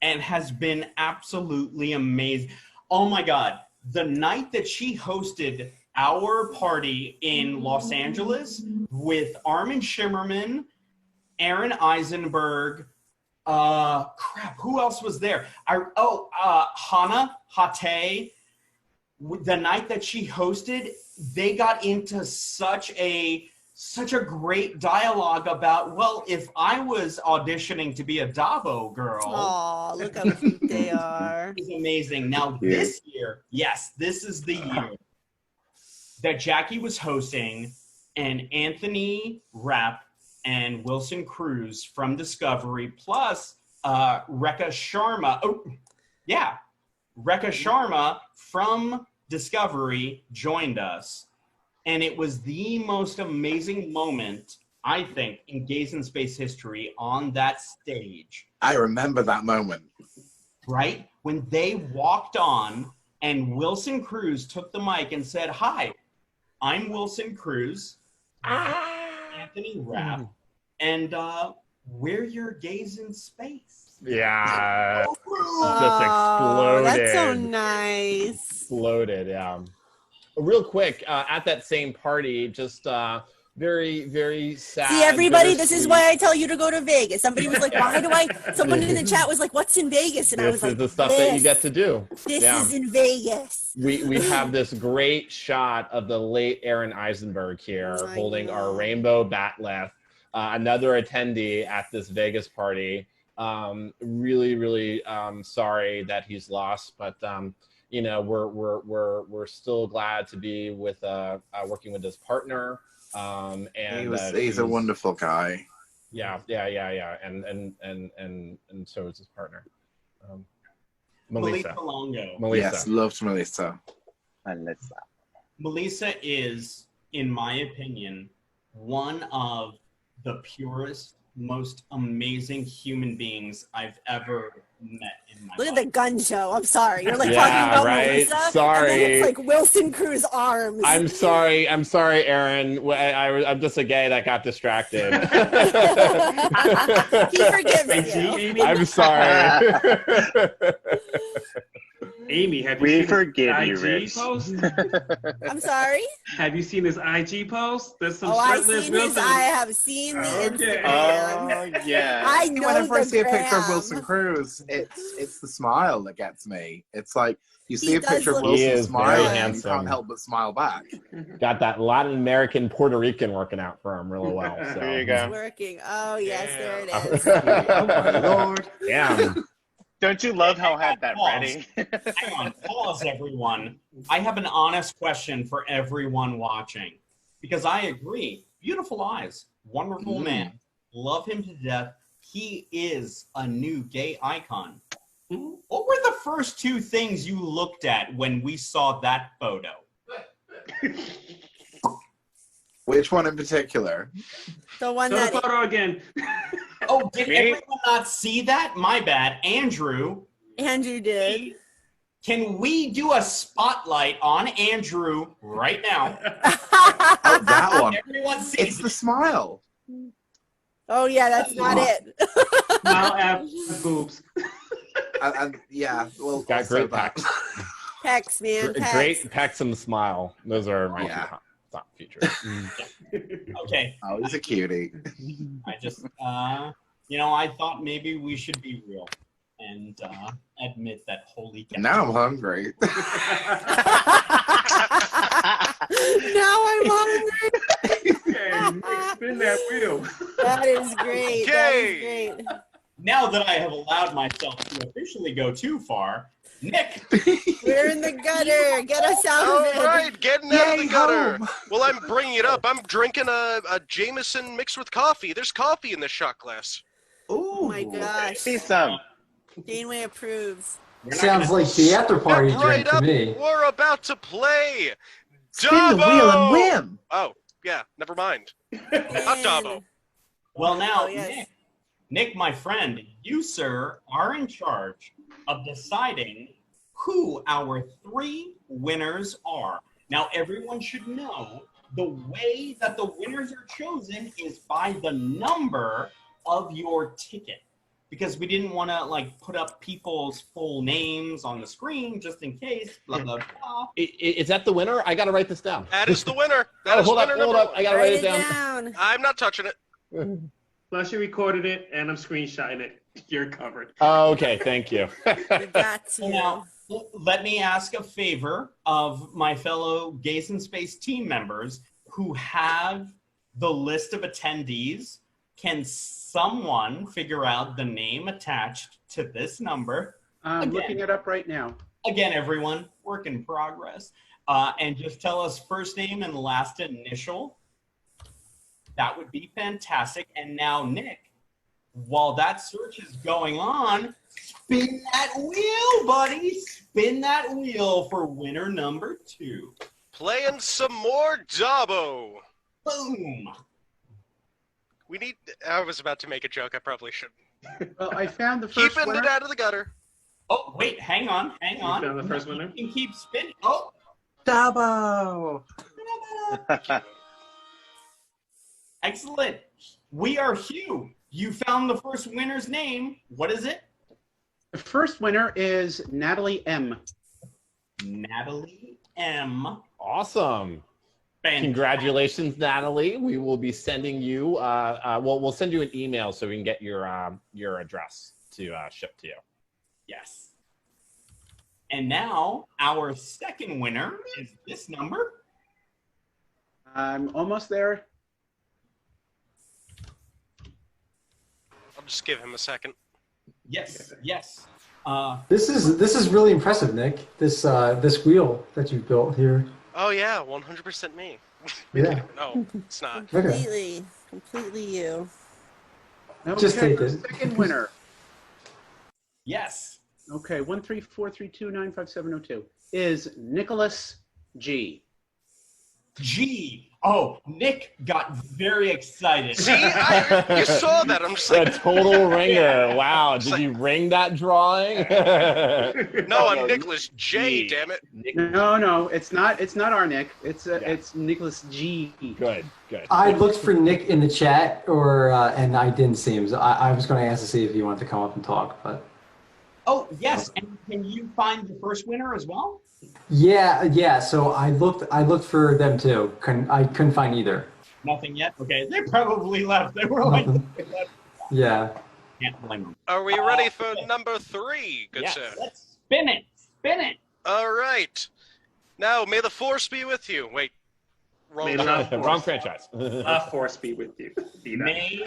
and has been absolutely amazing. Oh my God. The night that she hosted our party in Los Angeles with Armin Shimmerman, Aaron Eisenberg, Crap, who else was there? Hana Hate. The night that she hosted, they got into such a great dialogue about, well, if I was auditioning to be a Davo girl. Oh, look how cute they are. It's amazing. Now this year, yes, this is the year that Jackie was hosting, and Anthony Rapp and Wilson Cruz from Discovery, plus Rekha Sharma. Rekha Sharma from Discovery joined us. And it was the most amazing moment, I think, in Gaaays in Space history on that stage. I remember that moment. Right? When they walked on and Wilson Cruz took the mic and said, "Hi, I'm Wilson Cruz, Anthony Rapp, and we're your Gaaays in Space." Yeah. Just exploded. That's so nice. Exploded, yeah. Real quick, at that same party, just very, very sad. See, everybody, this is why I tell you to go to Vegas. Somebody was like, why do I? Someone in the chat was like, what's in Vegas? And I was like, this is the stuff that you get to do. This is in Vegas. We have this great shot of the late Aaron Eisenberg here holding our rainbow bat another attendee at this Vegas party. Really, really sorry that he's lost, but you know, we're still glad to be with working with his partner. And he's a wonderful guy. Yeah, and so is his partner, Melissa Longo. Yes, loved Melissa. Melissa is, in my opinion, one of the purest, most amazing human beings I've ever met in my life. Look at the gun show. I'm sorry. You're like Yeah, talking about right? Melissa. Sorry. And then it's like Wilson Cruz arms. I'm sorry, Aaron. I'm just a gay that got distracted. He forgives you. I'm sorry. Amy, have you We seen forgive his you, IG Rich. post? I'm sorry? Have you seen his IG post? There's some I shirtless Wilson. have seen the Instagram. Oh yeah. I know Whenever I the see a picture of gram. Wilson Cruz, it's the smile that gets me. It's like you see He a picture does of look Wilson He is smiling, very and you handsome. can't help but smile back. Got that Latin American Puerto Rican working out for him really well. So. There you It's go. working. Oh, yes, there it is. Oh my lord. Yeah. Don't you love how I had that Pause. ready? Hang on, pause, everyone. I have an honest question for everyone watching, because I agree. Beautiful eyes, wonderful man, love him to death. He is a new gay icon. What were the first two things you looked at when we saw that photo? Which one in particular? The one Show that the photo again. Oh, did everyone not see that? My bad. Andrew did. Can we do a spotlight on Andrew right now? Oh, that one. Everyone sees It's the smile. Oh, yeah, that's not it. Smile at boobs. And yeah, well, Got great that. pecs. Pecs, man. Pecs. Great pecs and smile. Those are my top features. Okay. Oh, he's a cutie. I just, you know, I thought maybe we should be real and admit that holy cow. Now I'm hungry. Now I'm hungry. Spin that wheel. That is great. Okay. That is great. Now that I have allowed myself to officially go too far, Nick. We're in the gutter. Get us out All of it. right, getting out of the Yay, gutter. home. Well, I'm bringing it up. I'm drinking a Jameson mixed with coffee. There's coffee in this shot glass. Oh my gosh. See some. Janeway approves. Sounds like the after party drink Right to up, me. we're about to play Spin the wheel and win. Oh, yeah, never mind. Not Davo. Well, now, Oh, yes. Nick, my friend, you, sir, are in charge of deciding who our 3 winners are. Now, everyone should know the way that the winners are chosen is by the number of your ticket, because we didn't want to like put up people's full names on the screen just in case. Blah blah blah. Is that the winner? I got to write this down. That is the winner. That is hold winner up, number hold up. I got to write it down. down. I'm not touching it. Plus, you recorded it, and I'm screenshotting it. You're covered. Oh, okay, thank you. Now, let me ask a favor of my fellow GaaaysInSpaaace team members who have the list of attendees. Can someone figure out the name attached to this number? I'm looking it up right now. Again, everyone, work in progress. And just tell us first name and last initial. That would be fantastic. And now, Nick, while that search is going on, spin that wheel, buddy. Spin that wheel for winner number 2. Playing some more Dabo. Boom. We need. I was about to make a joke. I probably shouldn't. Well, I found the first Keeping winner. it out of the gutter. Oh, wait, hang on. You found the first winner? You can keep spinning. Oh. Dabo. Excellent. We are Hugh. You found the first winner's name. What is it? The first winner is Natalie M. Natalie M. Awesome. Fantastic. Congratulations, Natalie. We will be sending you. We'll send you an email so we can get your address to ship to you. Yes. And now our second winner is this number. I'm almost there. I'll just give him a second. Yes. Yes. This is really impressive, Nick. This wheel that you built here. Oh yeah, 100% me. Yeah. No, it's not. Completely you. Okay, Just take the it. second winner. Yes. Okay, 13432957002 is Nicholas G. G. Oh, Nick got very excited. See, you saw that. I'm just like a total ringer. Wow, did you ring that drawing? No, I'm Nicholas J. Damn it. No, it's not. It's not our Nick. It's Nicholas G. Good. I looked for Nick in the chat, and I didn't see him. So I was going to ask to see if he wanted to come up and talk, but. Oh yes, and can you find the first winner as well? Yeah. So I looked for them too. I couldn't find either. Nothing yet. Okay, they probably left. They were like, Yeah. can't blame them. Are we ready for number 3, good Yes, sir? let's spin it. Spin it. All right. Now, may the force be with you. Wait. Wrong franchise. Force be with you.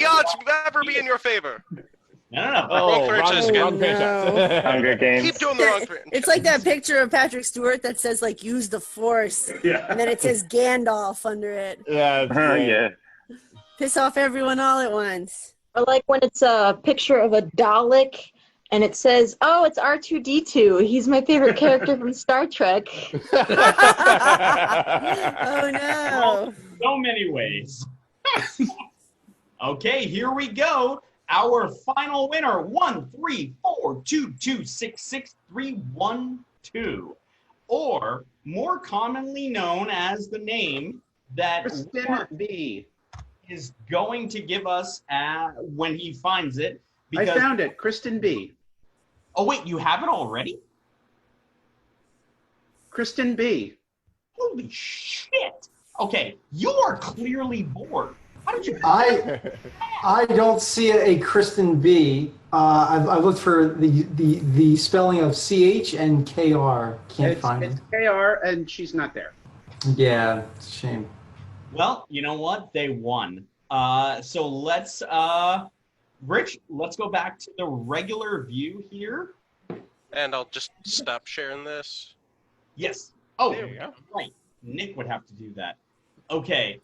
Gods ever be in your favor. No. Wrong franchise again. Wrong franchise. Hunger Games. Keep doing the wrong franchise. It's like that picture of Patrick Stewart that says like use the force. Yeah. And then it says Gandalf under it. Yeah. Piss off everyone all at once. Or like when it's a picture of a Dalek and it says, oh, it's R2-D2. He's my favorite character from Star Trek. Oh no. Well, so many ways. Okay, here we go. Our final winner, 13422666312, or more commonly known as the name that Kristen B. is going to give us when he finds it. I found it, Kristen B. Oh wait, you have it already? Kristen B. Holy shit! Okay, you are clearly bored. How did you? I don't see a Kristen B. I've looked for the spelling of CH and KR. Can't find it. It's KR, and she's not there. Yeah, it's a shame. Well, you know what? They won. So let's, Rich, let's go back to the regular view here. And I'll just stop sharing this. Yes. Oh, There we go. right. Nick would have to do that. Okay.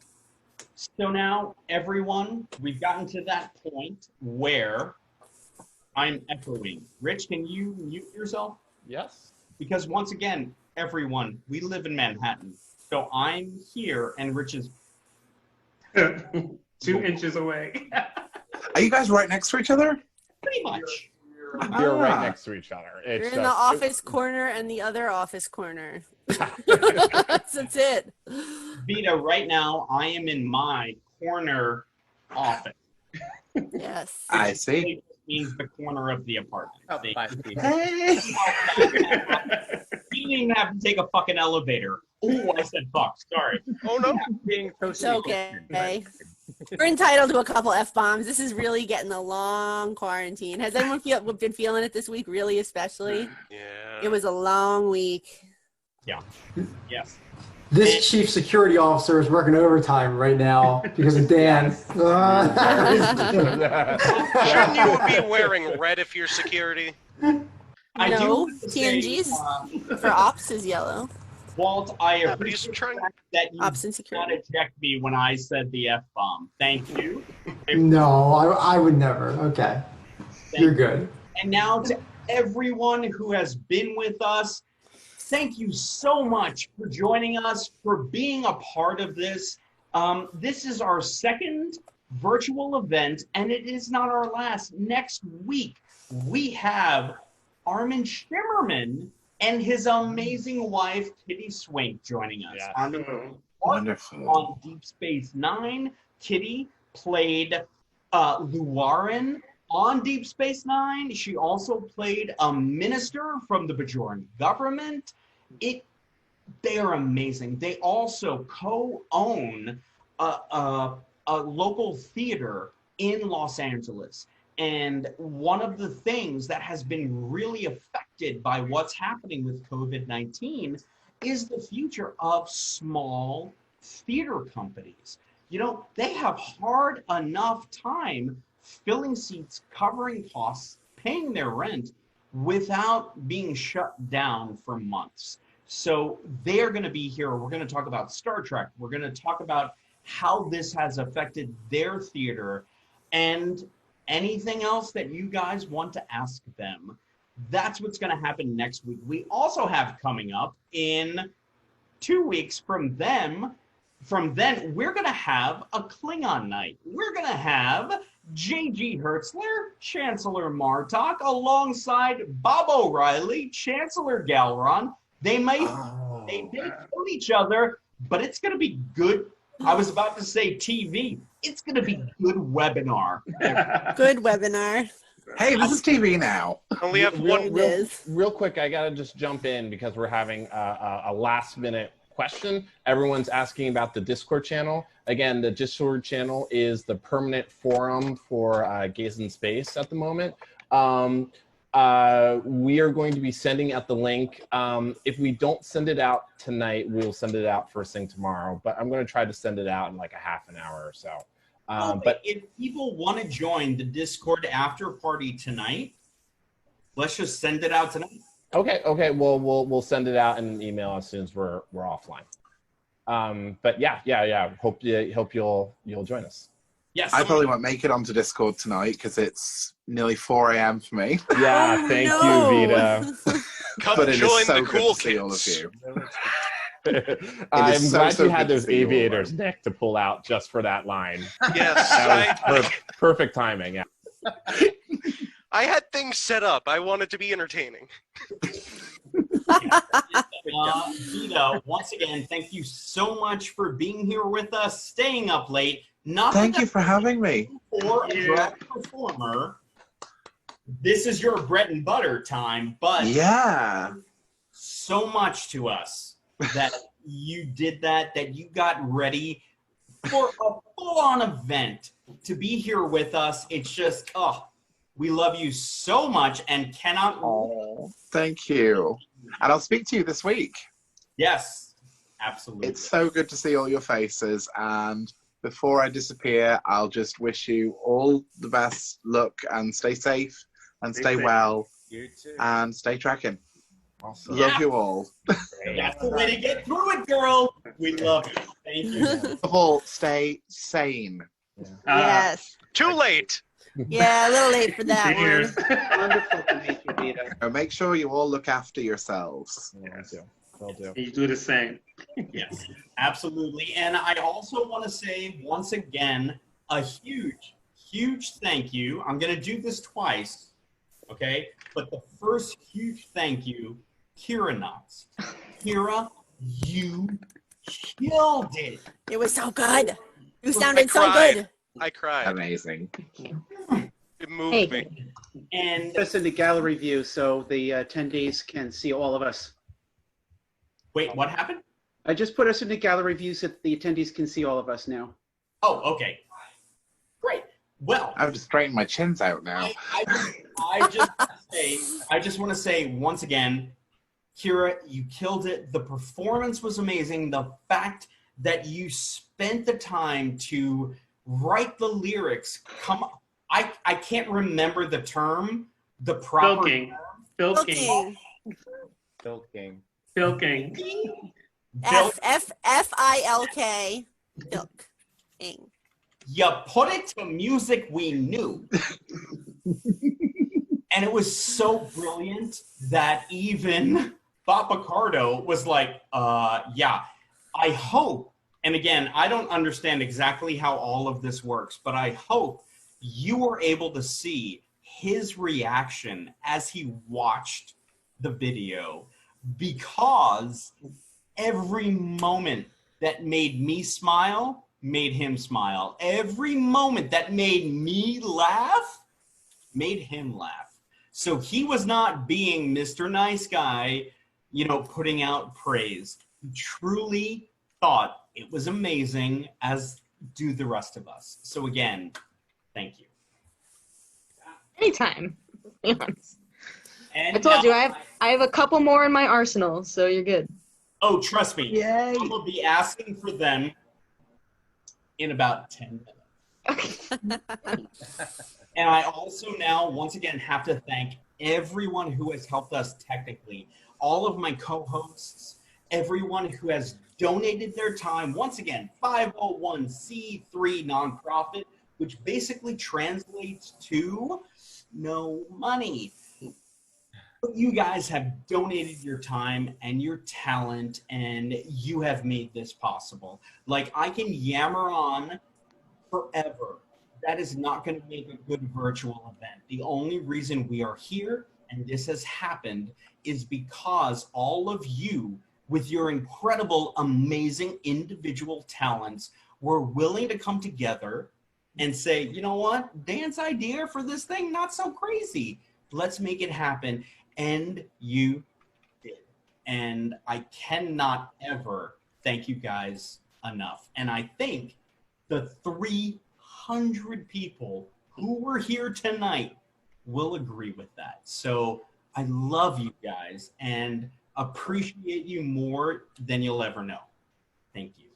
So now, everyone, we've gotten to that point where I'm echoing. Rich, can you mute yourself? Yes. Because once again, everyone, we live in Manhattan. So I'm here and Rich is 2 inches away. Are you guys right next to each other? Pretty much. You're right next to each other. You're in the office corner and the other office corner. That's it. Vita, right now, I am in my corner office. Yes. I see. Means the corner of the apartment. Hey. You didn't even have to take a fucking elevator. Oh, I said fuck. Sorry. Oh no. Being It's okay. We're entitled to a couple F-bombs. This is really getting a long quarantine. Has anyone been feeling it this week, really, especially? Yeah. It was a long week. Yeah. Yes. This chief security officer is working overtime right now because of Dan. Shouldn't you be wearing red if you're security? No, TNG's for ops is yellow. Walt, I appreciate that you ops and security checked me when I said the F-bomb. Thank you. No, I would never. Okay. You're good. And now to everyone who has been with us, thank you so much for joining us, for being a part of this. This is our second virtual event, and it is not our last. Next week, we have Armin Shimmerman and his amazing wife, Kitty Swink, joining us. Armin Wonderful. On Deep Space Nine. Kitty played Luarin on Deep Space Nine. She also played a minister from the Bajoran government. They are amazing. They also co-own a local theater in Los Angeles. And one of the things that has been really affected by what's happening with COVID-19 is the future of small theater companies. You know, they have hard enough time filling seats, covering costs, paying their rent without being shut down for months. So they're going to be here. We're going to talk about Star Trek. We're going to talk about how this has affected their theater and anything else that you guys want to ask them. That's what's going to happen next week. We also have coming up in 2 weeks from then, we're going to have a Klingon night. We're going to have J.G. Hertzler, Chancellor Martok, alongside Bob O'Reilly, Chancellor Galron. They may kill each other, but it's going to be good. I was about to say TV. It's going to be good webinar. Good webinar. Hey, this is TV now. Only have real quick, I got to just jump in because we're having a last minute question. Everyone's asking about the Discord channel. Again, the Discord channel is the permanent forum for GaaaysInSpaaace at the moment. We are going to be sending out the link. If we don't send it out tonight, we'll send it out first thing tomorrow. But I'm going to try to send it out in like a half an hour or so. But if people want to join the Discord after party tonight, let's just send it out tonight. Okay. Well, we'll send it out in an email as soon as we're offline. But yeah. Hope you'll join us. Yes, I probably won't make it onto Discord tonight because it's nearly 4 a.m. for me. Yeah, thank you, Vita. Come but it join is so the good cool to see all of kids. you. I'm glad you had good to those see you all aviators, again. Nick, to pull out just for that line. Yes, That was perfect timing. Yeah. I had things set up. I wanted to be entertaining. Vito, once again, thank you so much for being here with us, staying up late. Thank you for having me. For a drag performer, this is your bread and butter time, but yeah, so much to us that you did that you got ready for a full-on event to be here with us. It's just, we love you so much and cannot. Thank you. And I'll speak to you this week. Yes, absolutely. It's so good to see all your faces. And before I disappear, I'll just wish you all the best luck and stay safe and stay well. You too. And stay tracking. Awesome. Love you all. That's the way to get through it, girl. We love you. Thank you. Above all, stay sane. Yes. Too late. Yeah, a little late for that one. Wonderful to meet you, Vita. Make sure you all look after yourselves. Will do. You do the same. Yes, absolutely. And I also want to say, once again, a huge, huge thank you. I'm going to do this twice, okay? But the first huge thank you, Kira Knox. Kira, you killed it. It was so good. You sounded so good. I cried. Amazing. It moved me. And put us in the gallery view so the attendees can see all of us. Wait, what happened? I just put us in the gallery view so the attendees can see all of us now. Oh, okay. Well, I've just straightened my chins out now. I just want to say once again, Kira, you killed it. The performance was amazing. The fact that you spent the time to write the lyrics. I can't remember the term. The proper Filking. Filking. F-I-L-K. Filking. You put it to music we knew. And it was so brilliant that even Bob Picardo was like, yeah, I hope, and again, I don't understand exactly how all of this works, but I hope you were able to see his reaction as he watched the video, because every moment that made me smile made him smile. Every moment that made me laugh made him laugh. So he was not being Mr. Nice Guy, you know, putting out praise. He truly thought it was amazing, as do the rest of us. So again, thank you. Anytime. Be honest. And I told you I have a couple more in my arsenal, so you're good. Oh, trust me. Yay. I will be asking for them in about 10 minutes. And I also now, once again, have to thank everyone who has helped us technically. All of my co-hosts, everyone who has donated their time. Once again, 501c3 nonprofit, which basically translates to no money. But you guys have donated your time and your talent, and you have made this possible. Like, I can yammer on forever. That is not going to make a good virtual event. The only reason we are here and this has happened is because all of you, with your incredible, amazing individual talents, were willing to come together and say, you know what, Dan's idea for this thing, not so crazy. Let's make it happen. And you did. And I cannot ever thank you guys enough. And I think the 300 people who were here tonight will agree with that. So I love you guys and appreciate you more than you'll ever know. Thank you.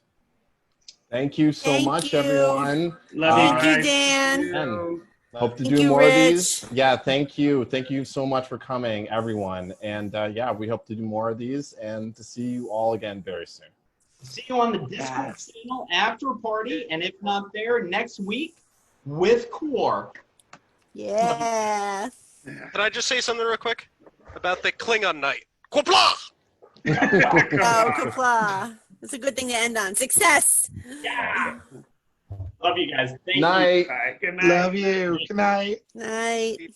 Thank you so much, everyone. Love you, Dan. Hope to Thank do you, more of Rich. these. Yeah, thank you. Thank you so much for coming, everyone. And yeah, we hope to do more of these and to see you all again very soon. See you on the Discord channel after party, and if not there, next week with Quark. Yeah. Can I just say something real quick about the Klingon night? Qapla'! Oh, Qapla'. It's a good thing to end on. Success. Yeah. Love you guys. Thank Night. you. Good night. Love you. Good night. Night.